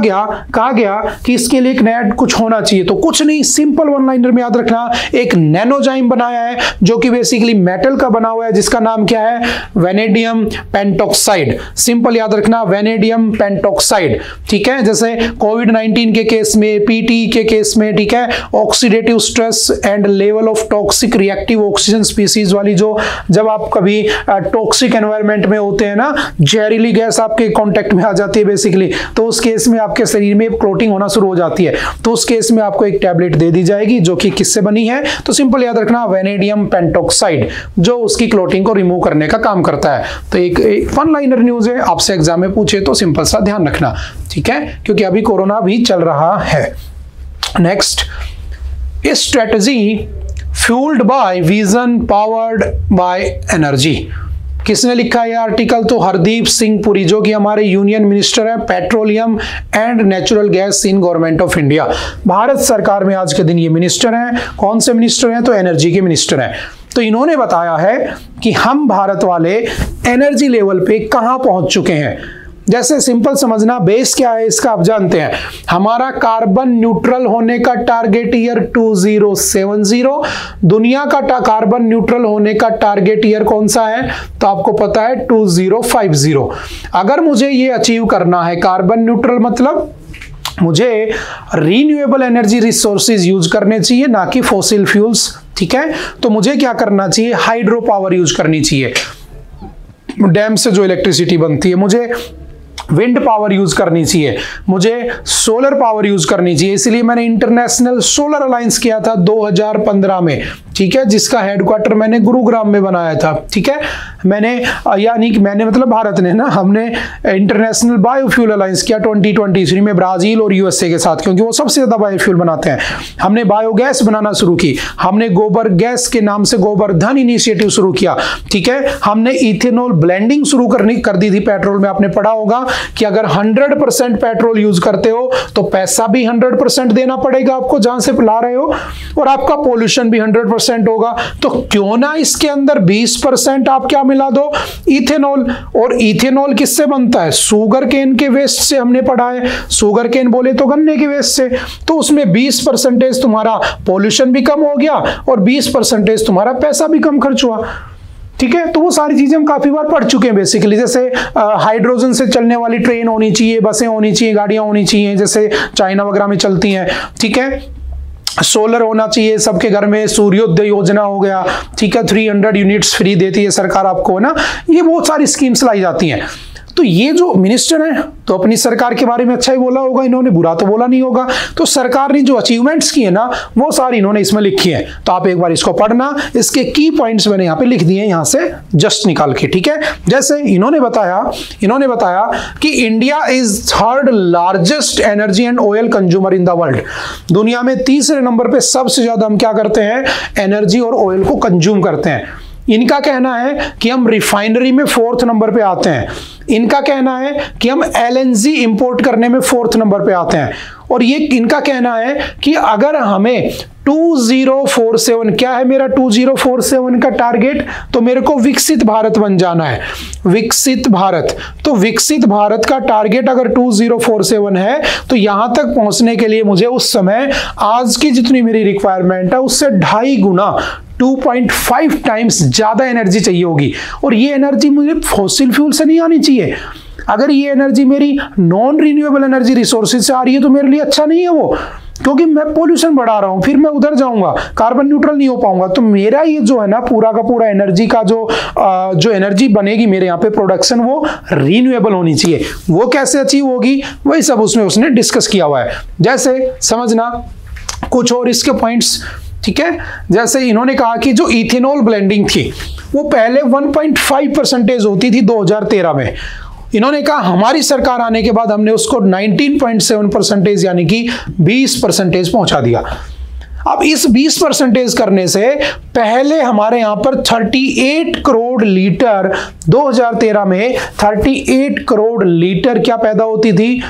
गया कि इसके लिए एक नया कुछ होना चाहिए। तो कुछ नहीं, सिंपल वन लाइनर में याद रखना, एक नैनोजाइम बनाया है जो कि बेसिकली मेटल का बना हुआ है, जिसका नाम क्या है? Vanadium pentoxide. सिंपल याद रखना, वेनेडियम पेंटॉक्साइड। ठीक है, जैसे कोविड-19 के केस में, पीटी के केस में, ठीक है, oxidative stress and level of toxic reactive oxygen species वाली जो, जब आप कभी टॉक्सिक एनवायरनमेंट में होते हैं ना, जहरीली गैस आपके कांटेक्ट में आ जाती है बेसिकली, तो उस केस में आपके शरीर में क्लॉटिंग होना शुरू हो जाती है। तो उस केस में आपको एक टैबलेट दे दी जाएगी जो कि किससे बनी है? तो सिंपल याद रखना, वेनेडियम पेंटॉक्साइड, जो उसकी क्लॉटिंग को रिमूव करने का काम करता है। तो एक वन लाइनर न्यूज है, आपसे एग्जाम में पूछे तो सिंपल सा ध्यान रखना। ठीक है, क्योंकि अभी कोरोना भी चल रहा है। Next, strategy fuelled by vision powered by energy. किसने लिखा है आर्टिकल? तो हरदीप सिंह पुरी, जो कि हमारे यूनियन मिनिस्टर है petroleum and natural gas in government of India. Bharat सरकार में आज के दिन ये मिनिस्टर हैं। कौन से मिनिस्टर हैं? तो एनर्जी के मिनिस्टर हैं। तो इन्होंने बताया है कि हम भारत वाले एनर्जी लेवल पे कहां पहुंच चुके हैं। जैसे सिंपल समझना, बेस क्या है इसका आप जानते हैं, हमारा कार्बन न्यूट्रल होने का टारगेट ईयर 2070। दुनिया का कार्बन न्यूट्रल होने का टारगेट ईयर कौन सा है? तो आपको पता है 2050। अगर मुझे ये अचीव करना है, कार्बन न्यूट्रल मतलब मुझे रीन्यूएबल एनर्जी रिसोर्सेज यूज करने चाहिए, ना कि फॉसिल फ्यूल्स। ठीक है, तो मुझे क्या करना चाहिए? हाइड्रो पावर यूज करनी चाहिए, डैम से जो इलेक्ट्रिसिटी बनती है। मुझे विंड पावर यूज करनी चाहिए, मुझे सोलर पावर यूज करनी चाहिए। इसलिए मैंने इंटरनेशनल सोलर अलायंस किया था 2015 में। ठीक है, जिसका हेडक्वार्टर मैंने गुरुग्राम में बनाया था। ठीक है, मैंने यानी कि मैंने मतलब भारत ने ना, हमने इंटरनेशनल बायोफ्यूल अलायंस किया 2023 में ब्राजील और यूएसए के साथ, क्योंकि वो सबसे ज्यादा बायोफ्यूल बनाते हैं। हमने बायोगैस बनाना शुरू की, हमने गोबर गैस के नाम से गोबरधन इनिशिएटिव शुरू किया। ठीक है, हमने इथेनॉल ब्लेंडिंग शुरू कर दी थी पेट्रोल में। आपने पढ़ा होगा कि अगर 100% पेट्रोल यूज करते हो तो पैसा भी 100% देना पड़ेगा आपको जहां से ला रहे हो, और आपका पोल्यूशन भी 100% होगा। तो क्यों ना इसके अंदर 20% आप क्या मिला दो? इथेनॉल। और इथेनॉल किससे बनता है? शुगर केन के वेस्ट से। हमने पढ़ा है, शुगर केन बोले तो गन्ने के वेस्ट से। तो उसमें 20% तुम्हारा पोल्यूशन भी कम हो गया और 20% तुम्हारा पैसा भी कम खर्च हुआ। ठीक है, तो वो सारी चीजें हम काफी बार पढ़ चुके हैं बेसिकली। जैसे हाइड्रोजन से चलने वाली ट्रेन होनी चाहिए, बसें होनी चाहिए, गाड़ियां होनी चाहिए, जैसे चाइना वगैरह में चलती हैं। ठीक है, सोलर होना चाहिए सबके घर में, सूर्योदय योजना हो गया। ठीक है, 300 यूनिट्स फ्री देती है सरकार आपको ना। ये बहुत सारी स्कीम्स लाई जाती हैं। तो ये जो मिनिस्टर हैं तो अपनी सरकार के बारे में अच्छा ही बोला होगा इन्होंने, बुरा तो बोला नहीं होगा। तो सरकार ने जो अचीवमेंट्स की है ना वो सारी इन्होंने इसमें लिखी है। तो आप एक बार इसको पढ़ना, इसके की पॉइंट्स मैंने यहाँ पे लिख दिए, यहाँ से जस्ट निकाल के। ठीक है, जैसे इन्होंने बताया कि India is 3rd largest energy and oil consumer in the world. दुनिया में 3रे नंबर पे सबसे ज्यादा हम क्या करते हैं? एनर्जी और ऑयल को कंज्यूम करते हैं। इनका कहना है कि हम रिफाइनरी में 4th नंबर पे आते हैं। इनका कहना है कि हम एलएनजी इंपोर्ट करने में 4th नंबर पे आते हैं। और ये इनका कहना है कि अगर हमें 2047, क्या है मेरा 2047 का टारगेट? तो मेरे को विकसित भारत बन जाना है। विकसित भारत। तो विकसित भारत का टारगेट अगर 2047 है तो यहां तक पहुंचने के लिए मुझे उस समय आज की जितनी मेरी रिक्वायरमेंट है उससे 2.5 गुना 2.5 टाइम्स ज्यादा एनर्जी चाहिए होगी। और ये एनर्जी मुझे फॉसिल फ्यूल से नहीं आनी चाहिए। अगर ये एनर्जी मेरी नॉन रिन्यूएबल एनर्जी रिसोर्सेज से आ रही है तो मेरे लिए अच्छा नहीं है वो, क्योंकि मैं पोल्यूशन बढ़ा रहा हूं, फिर मैं उधर जाऊंगा, कार्बन न्यूट्रल नहीं हो पाऊंगा। तो मेरा ये जो है ना पूरा का पूरा एनर्जी का जो एनर्जी बनेगी मेरे यहाँ पे प्रोडक्शन, वो रिन्यूएबल होनी चाहिए। वो कैसे अचीव होगी वही सब उसमें उसने डिस्कस किया हुआ है। जैसे समझना कुछ और इसके पॉइंट्स, ठीक है। जैसे इन्होंने कहा कि जो इथेनॉल ब्लेंडिंग थी वो पहले 1.5% होती थी 2013 में। इन्होंने कहा हमारी सरकार आने के बाद हमने उसको 19.7% यानी कि 20% पहुंचा दिया। अब इस 20% करने से पहले हमारे यहां पर 38 करोड़ लीटर 2013 में 38 करोड़ लीटर क्या पैदा होती थी,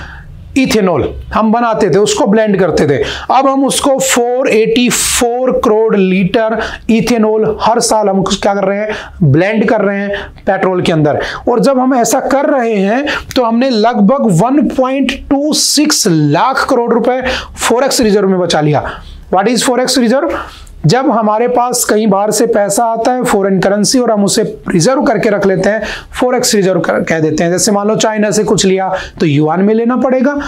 इथेनॉल हम बनाते थे, उसको ब्लेंड करते थे। अब हम उसको 484 करोड़ लीटर इथेनॉल हर साल हम क्या कर रहे हैं, ब्लेंड कर रहे हैं पेट्रोल के अंदर। और जब हम ऐसा कर रहे हैं तो हमने लगभग 1.26 लाख करोड़ रुपए फॉरेक्स रिजर्व में बचा लिया। What is forex reserve? जब हमारे पास कहीं बाहर से पैसा आता है फॉरेन करेंसी और हम उसे रिजर्व करके रख लेते हैं, फॉरेक्स रिजर्व कह देते हैं। जैसे मान लो चाइना से कुछ लिया तो युआन में लेना पड़ेगा,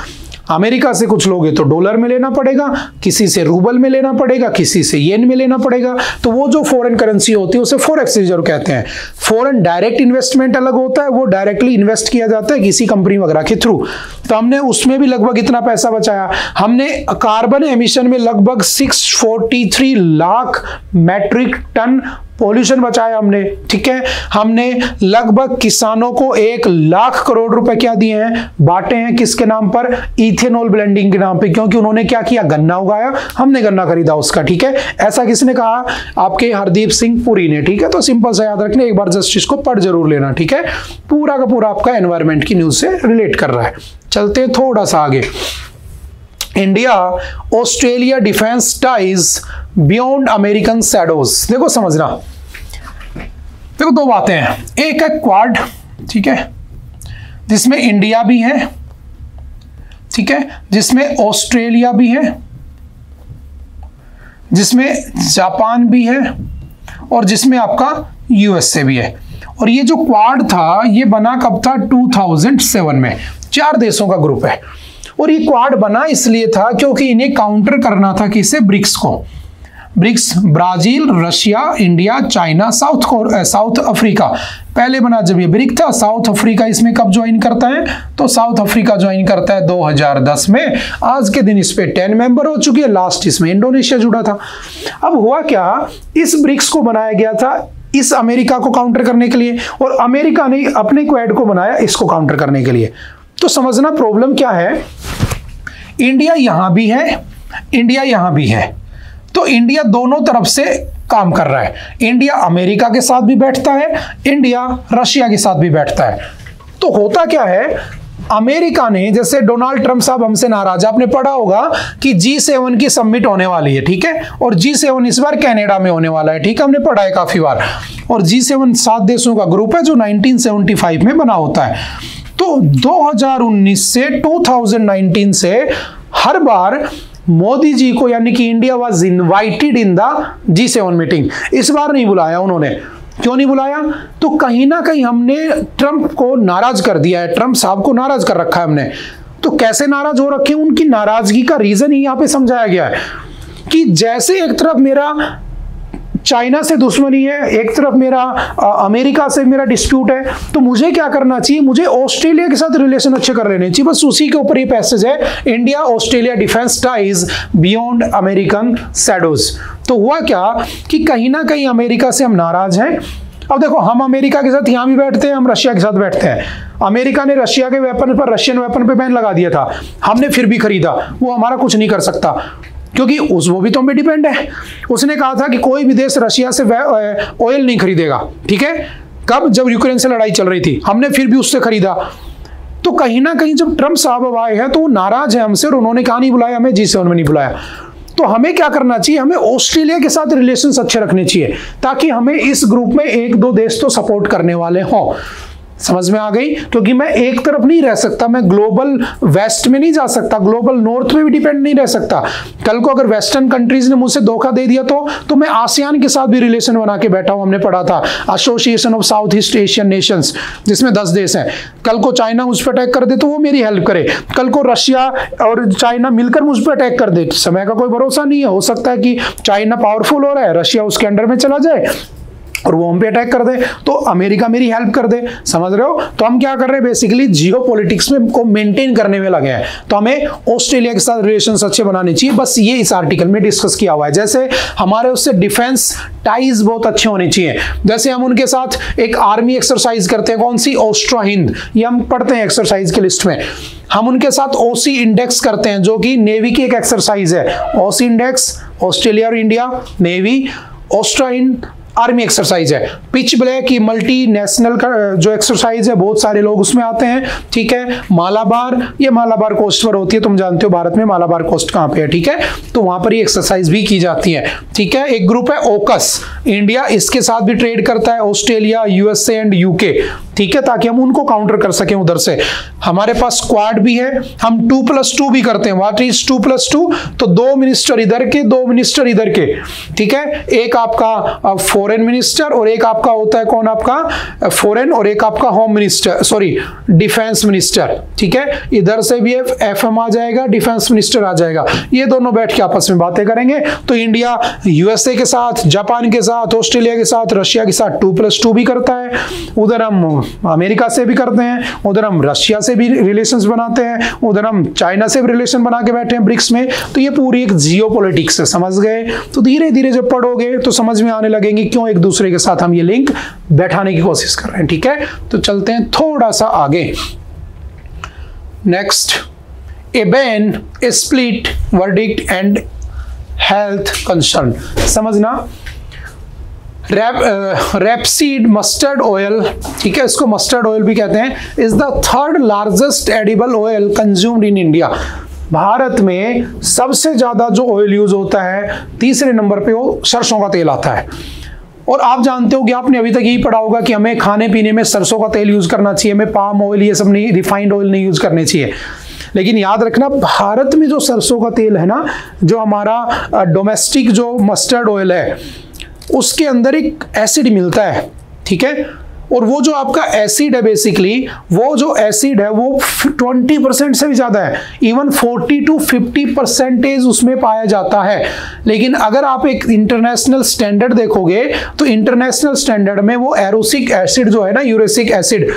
अमेरिका से कुछ लोगे तो डॉलर में लेना पड़ेगा, किसी से रूबल में लेना पड़ेगा, किसी से येन में लेना पड़ेगा। तो वो जो फॉरेन करेंसी होती है उसे फॉरेक्स रिजर्व कहते हैं। फॉरेन डायरेक्ट इन्वेस्टमेंट अलग होता है, वो डायरेक्टली इन्वेस्ट किया जाता है किसी कंपनी वगैरह के थ्रू। तो हमने उसमें भी लगभग इतना पैसा बचाया। हमने कार्बन एमिशन में लगभग 643 लाख मैट्रिक टन पॉल्यूशन बचाया हमने, ठीक है। हमने लगभग किसानों को 1 लाख करोड़ रुपए क्या दिए हैं, बांटे हैं, किसके नाम पर, इथेनॉल ब्लेंडिंग के नाम पे। क्योंकि उन्होंने क्या किया, गन्ना उगाया, हमने गन्ना खरीदा उसका, ठीक है। ऐसा किसने कहा, आपके हरदीप सिंह पुरी ने, ठीक है। तो सिंपल सा याद रखने, एक बार जस्ट इसको पढ़ जरूर लेना, ठीक है। पूरा का पूरा आपका एनवायरमेंट की न्यूज से रिलेट कर रहा है। चलते थोड़ा सा आगे। India Australia defence ties beyond American shadows. देखो समझना, देखो दो बातें हैं। एक है क्वाड, ठीक है, जिसमें इंडिया भी है, ठीक है, जिसमें ऑस्ट्रेलिया भी है, जिसमें जापान भी है और जिसमें आपका यूएसए भी है। और ये जो क्वाड था ये बना कब था, 2007 में। 4 देशों का ग्रुप है। और ये क्वाड बना इसलिए था क्योंकि इन्हें काउंटर करना था किसे, ब्रिक्स को। BRICS Brazil, Russia, India, China, South Africa. पहले बना जब ये ब्रिक था। साउथ अफ्रीका इसमें कब ज्वाइन करता है, तो साउथ अफ्रीका ज्वाइन करता है 2010 में। आज के दिन इस पे 10 मेंबर हो चुकी है। लास्ट इसमें इंडोनेशिया जुड़ा था। अब हुआ क्या, इस ब्रिक्स को बनाया गया था इस अमेरिका को काउंटर करने के लिए, और अमेरिका ने अपने क्वाड को बनाया इसको काउंटर करने के लिए। तो समझना प्रॉब्लम क्या है, इंडिया यहां भी है, इंडिया यहां भी है। तो इंडिया दोनों तरफ से काम कर रहा है। इंडिया अमेरिका के साथ भी बैठता है, इंडिया रशिया के साथ भी बैठता है। तो होता क्या है, अमेरिका ने, जैसे डोनाल्ड ट्रंप साहब हमसे नाराज, आपने पढ़ा होगा कि G7 की समिट होने वाली है, ठीक है। और G7 इस बार कनाडा में होने वाला है, ठीक है, हमने पढ़ा है काफी बार। और G7 7 देशों का ग्रुप है जो 1975 में बना होता है। तो 2019 से 2019 से हर बार मोदी जी को, यानी कि India was invited in the G7 meeting. इस बार नहीं बुलाया उन्होंने। क्यों नहीं बुलाया, तो कहीं ना कहीं हमने ट्रंप को नाराज कर दिया है, ट्रंप साहब को नाराज कर रखा है हमने। तो कैसे नाराज हो रखे, उनकी नाराजगी का रीजन ही यहां पे समझाया गया है कि जैसे एक तरफ मेरा चाइना से दुश्मनी है, एक तरफ मेरा अमेरिका से मेरा डिस्प्यूट है, तो मुझे क्या करना चाहिए, मुझे ऑस्ट्रेलिया के साथ रिलेशन अच्छे कर लेने चाहिए। बस उसी के ऊपर ये पैसेज है, India Australia defence ties beyond American shadows. तो हुआ क्या कि कहीं ना कहीं अमेरिका से हम नाराज हैं। अब देखो, हम अमेरिका के साथ यहां भी बैठते हैं, हम रशिया के साथ बैठते हैं। अमेरिका ने रशिया के वेपन पर, रशियन वेपन पे बैन लगा दिया था, हमने फिर भी खरीदा। वो हमारा कुछ नहीं कर सकता क्योंकि वो भी तो हम पे डिपेंड है। उसने कहा था कि कोई भी देश रशिया से ऑयल नहीं खरीदेगा, ठीक है। कब, जब यूक्रेन से लड़ाई चल रही थी, हमने फिर भी उससे खरीदा। तो कहीं ना कहीं जब ट्रंप साहब आए हैं तो वो नाराज है हमसे, और उन्होंने कहा नहीं बुलाया हमें, G7 में नहीं बुलाया। तो हमें क्या करना चाहिए, हमें ऑस्ट्रेलिया के साथ रिलेशंस अच्छे रखने चाहिए ताकि हमें इस ग्रुप में 1-2 देश तो सपोर्ट करने वाले हों। समझ में आ गई? क्योंकि मैं एक तरफ नहीं रह सकता, मैं ग्लोबल वेस्ट में नहीं जा सकता, ग्लोबल नॉर्थ में भी डिपेंड नहीं रह सकता। कल को अगर वेस्टर्न कंट्रीज ने मुझसे धोखा दे दिया तो मैं आसियान के साथ भी रिलेशन बना के बैठा हूं। हमने पढ़ा था association of south east Asian Nations, जिसमें 10 देश हैं। कल को चाइना मुझ पर अटैक कर दे तो वो मेरी हेल्प करे, कल को रशिया और चाइना मिलकर मुझ पर अटैक कर दे, समय का कोई भरोसा नहीं है। हो सकता है कि चाइना पावरफुल हो रहा है, रशिया उसके अंडर में चला जाए और वो हम पे अटैक कर दे, तो अमेरिका मेरी हेल्प कर दे। समझ रहे हो? तो हम क्या कर रहे हैं, बेसिकली जियो पॉलिटिक्स में को मेंटेन करने में लगे हैं। तो हमें ऑस्ट्रेलिया के साथ रिलेशंस अच्छे बनाने चाहिए, बस ये इस आर्टिकल में डिस्कस किया हुआ है। जैसे हमारे उससे डिफेंस टाइज बहुत अच्छे होने चाहिए। जैसे हम उनके साथ एक आर्मी एक्सरसाइज करते हैं, कौन सी? ऑस्ट्रो हिंद, ये हम पढ़ते हैं एक्सरसाइज की लिस्ट में। हम उनके साथ ओसी इंडेक्स करते हैं, जो कि नेवी की एक एक्सरसाइज है। ओसी इंडेक्स, ऑस्ट्रेलिया और India, navy, Austro Hind army exercise है। पिच ब्लैक की मल्टी नेशनल का जो एक्सरसाइज है, बहुत सारे लोग उसमें आते हैं। ठीक है, मालाबार, ये मालाबार कोस्ट पर होती है, तुम जानते हो भारत में मालाबार कोस्ट कहां पे है। ठीक है, तो वहां पर ये एक्सरसाइज भी की जाती है। ठीक है, एक ग्रुप है ओकस, इंडिया इसके साथ भी ट्रेड करता है, ऑस्ट्रेलिया, यूएसए एंड यूके। ठीक है, ताकि हम उनको काउंटर कर सकें उधर से। हमारे पास स्क्वाड भी है, हम 2+2 भी करते हैं। What is 2+2? तो 2 मिनिस्टर इधर के, 2 मिनिस्टर इधर के। ठीक है, एक आपका फॉरेन मिनिस्टर और एक आपका होता है कौन? आपका फॉरेन, और एक आपका home minister, sorry defence minister. ठीक है, इधर से भी एफएम आ जाएगा, डिफेंस मिनिस्टर आ जाएगा। ये दोनों बैठ के आपस में बातें करेंगे। तो इंडिया यूएसए के साथ, जापान के साथ, ऑस्ट्रेलिया के साथ, रशिया के साथ 2+2 भी करता है। उधर हम अमेरिका से भी करते हैं, उधर हम रशिया से भी रिलेशंस बनाते हैं, उधर हम चाइना से भी रिलेशन बना के बैठे हैं ब्रिक्स में। तो ये पूरी एक जियो पॉलिटिक्स है, समझ गए? तो धीरे धीरे जब पढ़ोगे तो समझ में आने लगेंगे क्यों एक दूसरे के साथ हम ये लिंक बैठाने की कोशिश कर रहे हैं। ठीक है, तो चलते हैं थोड़ा सा आगे। Next, A ban, A split verdict and health concern. समझना, रेपसीड मस्टर्ड ऑयल, ठीक है, इसको मस्टर्ड ऑयल भी कहते हैं, is the 3rd largest edible oil consumed in India. Bharat में सबसे ज्यादा जो ऑयल यूज होता है, 3रे नंबर पे वो सरसों का तेल आता है। और आप जानते हो कि आपने अभी तक यही पढ़ा होगा कि हमें खाने पीने में सरसों का तेल यूज करना चाहिए, हमें पाम ऑयल ये सब नहीं, रिफाइंड ऑयल नहीं यूज करने चाहिए। लेकिन याद रखना, भारत में जो सरसों का तेल है ना, जो हमारा डोमेस्टिक जो मस्टर्ड ऑयल है, उसके अंदर एक एसिड मिलता है। ठीक है, और वो जो आपका एसिड है, बेसिकली वो जो एसिड है वो 20% से भी ज्यादा है, इवन 40 to 50% उसमें पाया जाता है। लेकिन अगर आप एक इंटरनेशनल स्टैंडर्ड देखोगे तो इंटरनेशनल स्टैंडर्ड में वो एरोसिक एसिड जो है ना, यूरेसिक एसिड,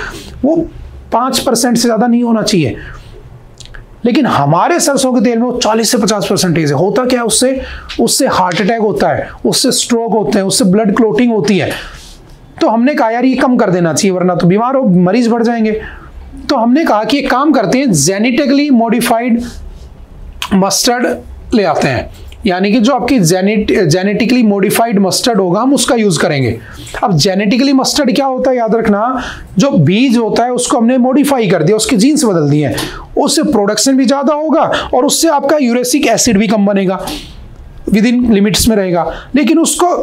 वो 5% से ज्यादा नहीं होना चाहिए। लेकिन हमारे सरसों के तेल में वो 40 से 50% है। होता क्या है उससे हार्ट अटैक होता है, उससे स्ट्रोक होते हैं, उससे ब्लड क्लोटिंग होती है। तो हमने कहा यार ये कम कर देना चाहिए, वरना तो बीमार हो, मरीज बढ़ जाएंगे। तो हमने कहा कि एक काम करते हैं, जेनेटिकली मॉडिफाइड मस्टर्ड ले आते हैं, यानी कि जो आपकी जेनेटिकली मॉडिफाइड मस्टर्ड होगा हम उसका यूज करेंगे। अब जेनेटिकली मस्टर्ड क्या होता है, याद रखना, जो बीज होता है उसको हमने मॉडिफाई कर दिया, उसके जीन्स बदल दिए हैं, उससे प्रोडक्शन भी ज्यादा होगा और उससे आपका यूरेसिक एसिड भी कम बनेगा, विद इन लिमिट्स में रहेगा। लेकिन उसको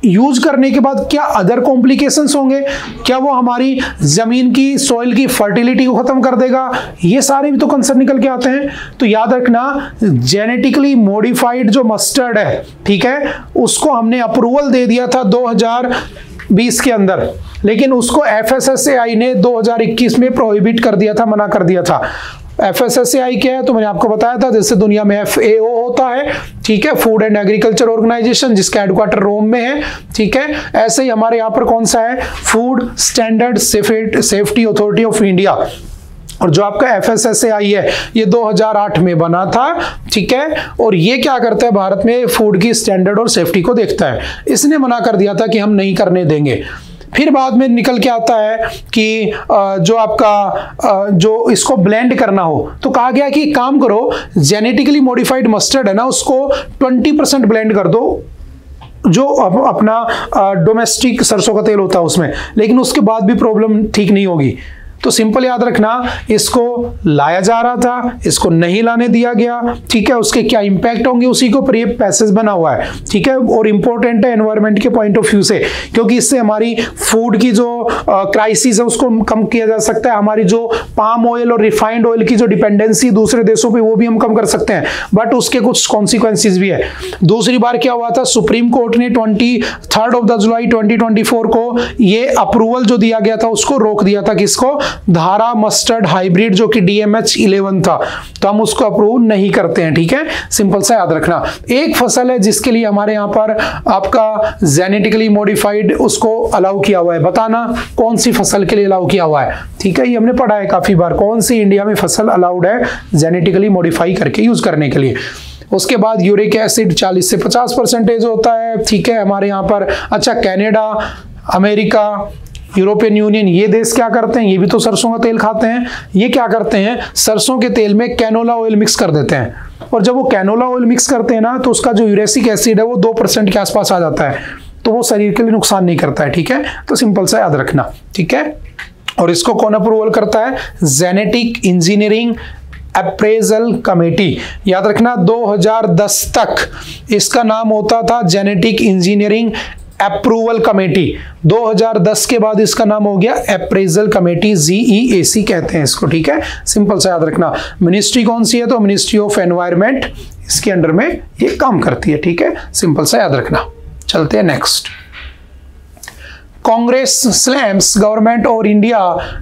यूज करने के बाद क्या अदर कॉम्प्लिकेशंस होंगे? क्या वो हमारी जमीन की, सॉइल की फर्टिलिटी को खत्म कर देगा? ये सारे भी तो कंसर्न निकल के आते हैं। तो याद रखना, जेनेटिकली मॉडिफाइड जो मस्टर्ड है, ठीक है, उसको हमने अप्रूवल दे दिया था 2020 के अंदर, लेकिन उसको FSSAI ने 2021 में प्रोहिबिट कर दिया था, मना कर दिया था। FSSAI क्या है तो मैंने आपको बताया था, जैसे दुनिया में FAO होता है, ठीक है, फूड एंड एग्रीकल्चर ऑर्गेनाइजेशन, जिसका हेडक्वार्टर रोम में है। ठीक है, ऐसे ही हमारे यहाँ पर कौन सा है, food standard safety authority of India. और जो आपका FSSAI है ये 2008 में बना था। ठीक है, और ये क्या करता है, भारत में फूड की स्टैंडर्ड और सेफ्टी को देखता है। इसने मना कर दिया था कि हम नहीं करने देंगे। फिर बाद में निकल के आता है कि जो आपका जो इसको ब्लेंड करना हो, तो कहा गया कि काम करो, जेनेटिकली मॉडिफाइड मस्टर्ड है ना, उसको 20% ब्लेंड कर दो, जो अपना डोमेस्टिक सरसों का तेल होता है उसमें, लेकिन उसके बाद भी प्रॉब्लम ठीक नहीं होगी। तो सिंपल याद रखना, इसको लाया जा रहा था, इसको नहीं लाने दिया गया, ठीक है। उसके क्या इंपैक्ट होंगे उसी को पर ये पैसेज बना हुआ है, ठीक है। और इंपॉर्टेंट है एनवायरमेंट के पॉइंट ऑफ व्यू से, क्योंकि इससे हमारी फूड की जो क्राइसिस है उसको कम किया जा सकता है। हमारी जो पाम ऑयल और रिफाइंड ऑयल की जो डिपेंडेंसी दूसरे देशों पे वो भी हम कम कर सकते हैं, बट उसके कुछ कॉन्सिक्वेंसेस भी है। दूसरी बार क्या हुआ था, सुप्रीम कोर्ट ने 23 जुलाई 2024 को ये अप्रूवल जो दिया गया था उसको रोक दिया था। किसको? धारा मस्टर्ड हाइब्रिड जो कि DMH11 था, तो हम उसको अप्रूव नहीं करते हैं, ठीक है। सिंपल सा याद रखना। एक फसल है जिसके लिए हमारे यहाँ पर आपका जेनेटिकली मॉडिफाइड उसको अलाउ किया हुआ है, बताना कौन सी फसल के लिए अलाउ किया हुआ है, ठीक है। ये हमने पढ़ा है काफी बार, कौन सी इंडिया में फसल अलाउड है जेनेटिकली मॉडिफाई करके यूज करने के लिए। उसके बाद यूरिक एसिड 40 से 50% होता है, ठीक है, हमारे यहाँ पर। अच्छा, कनाडा, अमेरिका, यूरोपियन यूनियन, ये देश क्या करते हैं, ये भी तो सरसों का तेल खाते हैं। ये क्या करते हैं, सरसों के तेल में कैनोला ऑयल मिक्स कर देते हैं, और जब वो कैनोला ऑयल मिक्स करते हैं ना, तो उसका जो यूरेसिक एसिड है वो 2% के आसपास आ जाता है, तो वो शरीर के लिए नुकसान नहीं करता है, ठीक है। तो सिंपल सा याद रखना, ठीक है। और इसको कौन अप्रूवल करता है? Genetic engineering appraisal committee. याद रखना 2010 तक इसका नाम होता था जेनेटिक इंजीनियरिंग अप्रूवल कमेटी। 2010 के बाद इसका नाम हो गया अप्रेजल कमेटी, GEAC कहते हैं इसको, ठीक है। सिंपल सा याद रखना। मिनिस्ट्री कौन सी है? तो मिनिस्ट्री ऑफ एनवायरमेंट, इसके अंडर में ये काम करती है, ठीक है। सिंपल सा याद रखना। चलते हैं नेक्स्ट। कांग्रेस स्लैम्स गवर्नमेंट और India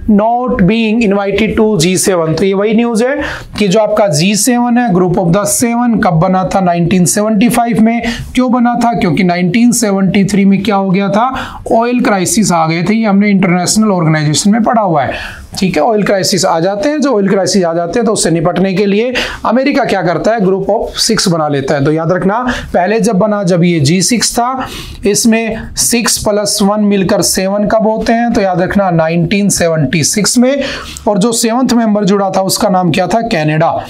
not being invited to G7। तो ये वही न्यूज है कि जो आपका G7 है, ग्रुप ऑफ द 7, कब बना था? 1975 में। क्यों बना था? क्योंकि 1973 में क्या हो गया था? ऑयल क्राइसिस आ गए थे। ये हमने इंटरनेशनल ऑर्गेनाइजेशन में पढ़ा हुआ है, ठीक है। ऑयल क्राइसिस आ जाते हैं, जो ऑयल क्राइसिस आ जाते हैं तो उससे निपटने के लिए अमेरिका क्या करता है? ग्रुप ऑफ 6 बना लेता है। तो याद रखना, पहले जब बना, जब ये G6 था, इसमें 6 + 1 मिलकर 7 कब होते हैं? तो याद रखना 1976 में। और जो 7th मेंबर जुड़ा था उसका नाम क्या था? कनाडा।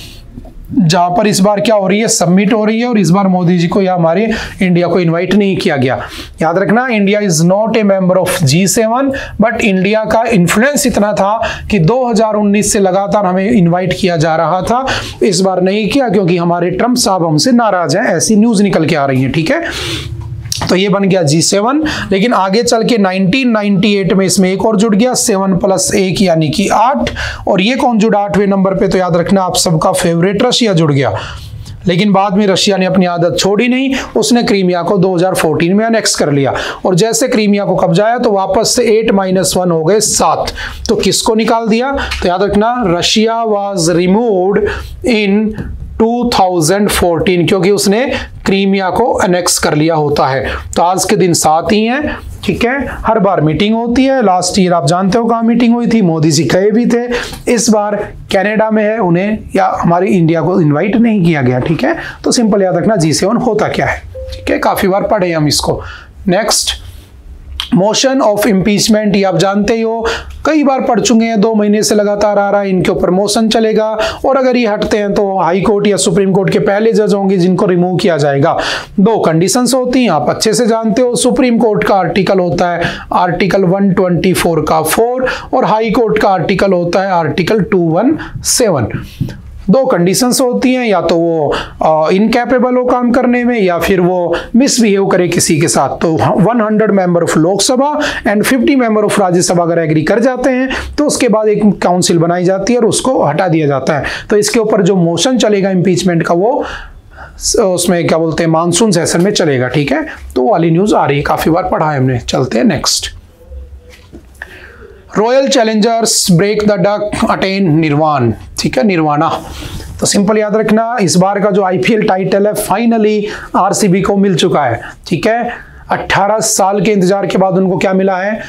जहां पर इस बार क्या हो रही है? सबमिट हो रही है, और इस बार मोदी जी को या हमारे इंडिया को इनवाइट नहीं किया गया। याद रखना, India is not a member of G7, but India का इन्फ्लुएंस इतना था कि 2019 से लगातार हमें इनवाइट किया जा रहा था। इस बार नहीं किया क्योंकि हमारे ट्रंप साहब हमसे नाराज हैं, ऐसी न्यूज निकल के आ रही है, ठीक है। तो ये बन गया G7। लेकिन आगे चल के 1998 में इसमें एक और जुड़ गया, 7 + 1 यानी कि 8। और ये कौन जुड़ा 8वें नंबर पे? तो याद रखना, आप सबका फेवरेट रशिया जुड़ गया। लेकिन बाद में रशिया ने अपनी आदत छोड़ी नहीं, उसने क्रीमिया को 2014 में अनेक्स कर लिया, और जैसे क्रीमिया को कब्जाया तो वापस से 8 - 1 हो गए 7। तो किसको निकाल दिया? तो याद रखना, रशिया वाज रिमूव्ड इन 2014, क्योंकि उसने क्रीमिया को अनेक्स कर लिया होता है। तो आज के दिन 7 ही हैं, ठीक है। हर बार मीटिंग होती है। लास्ट ईयर आप जानते हो कहाँ मीटिंग हुई थी, मोदी जी गए भी थे। इस बार कनाडा में है, उन्हें या हमारी इंडिया को इनवाइट नहीं किया गया, ठीक है। तो सिंपल याद रखना G7 होता क्या है, ठीक है। काफी बार पढ़े हम इसको। नेक्स्ट, मोशन ऑफ इम्पीचमेंट, ये आप जानते ही हो, कई बार पढ़ चुके हैं, 2 महीने से लगातार आ रहा है। इनके ऊपर मोशन चलेगा, और अगर ये हटते हैं तो हाई कोर्ट या सुप्रीम कोर्ट के पहले जज होंगे जिनको रिमूव किया जाएगा। 2 कंडीशंस होती हैं, आप अच्छे से जानते हो। सुप्रीम कोर्ट का आर्टिकल होता है आर्टिकल 124 का 4, और हाई कोर्ट का आर्टिकल होता है आर्टिकल 217। 2 कंडीशंस होती हैं, या तो वो इनकैपेबल हो काम करने में, या फिर वो मिसबिहेव करे किसी के साथ। तो 100 member of Lok Sabha and 50 member of Rajya Sabha अगर एग्री कर जाते हैं तो उसके बाद एक काउंसिल बनाई जाती है और उसको हटा दिया जाता है। तो इसके ऊपर जो मोशन चलेगा इम्पीचमेंट का, वो उसमें क्या बोलते हैं, मानसून सेशन में चलेगा, ठीक है। तो वाली न्यूज आ रही है, काफी बार पढ़ा है हमने। चलते हैं next. Royal Challengers break the duck attain nirvana, ठीक है, निर्वाणा। तो सिंपल याद रखना, इस बार का जो IPL टाइटल है फाइनली RCB को मिल चुका है, ठीक है। 18 साल के इंतजार के बाद उनको क्या मिला है?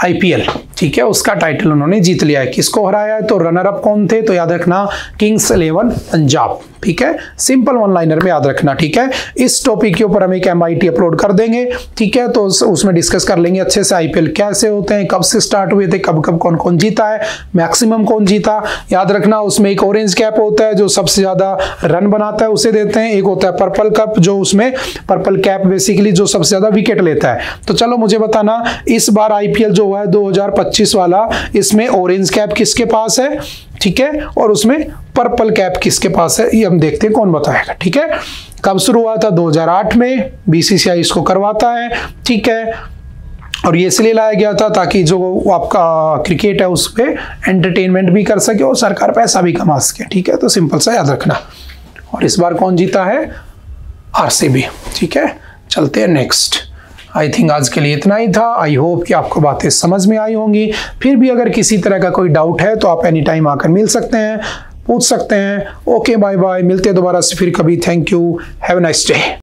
IPL, ठीक है, उसका टाइटल उन्होंने जीत लिया है। किसको हराया है? तो रनर अप कौन थे? तो याद रखना, किंग्स 11 पंजाब, ठीक है, सिंपल वन लाइनर में याद रखना। ठीक है, इस टॉपिक के ऊपर हम एक MIT अपलोड कर देंगे। ठीक है, तो उसमें डिस्कस कर लेंगे अच्छे से IPL कैसे होते हैं, कब से स्टार्ट हुए थे, कब कब कौन कौन जीता है, मैक्सिमम कौन जीता। याद रखना उसमें एक ऑरेंज कैप होता है जो सबसे ज्यादा रन बनाता है उसे देते हैं, एक होता है पर्पल कैप जो उसमें पर्पल कैप बेसिकली जो सबसे ज्यादा विकेट लेता है। तो चलो मुझे बताना इस बार IPL जो हुआ है 2025 वाला, इसमें ऑरेंज कैप किसके पास है, ठीक है, और उसमें पर्पल कैप किसके पास है, ये हम देखते हैं कौन बताएगा। ठीक है, कब शुरू हुआ था, 2008 में BCCI इसको करवाता है। ठीक है, और ये इसलिए लाया गया था ताकि जो आपका क्रिकेट है उस पर एंटरटेनमेंट भी कर सके और सरकार पैसा भी कमा सके। ठीक है, तो सिंपल सा याद रखना। और इस बार कौन जीता है, RCB। ठीक है, चलते हैं नेक्स्ट। आई थिंक आज के लिए इतना ही था। आई होप कि आपको बातें समझ में आई होंगी। फिर भी अगर किसी तरह का कोई डाउट है तो आप एनी टाइम आकर मिल सकते हैं, पूछ सकते हैं। ओके, बाय बाय, मिलते हैं दोबारा से फिर कभी। Thank you, have a nice day.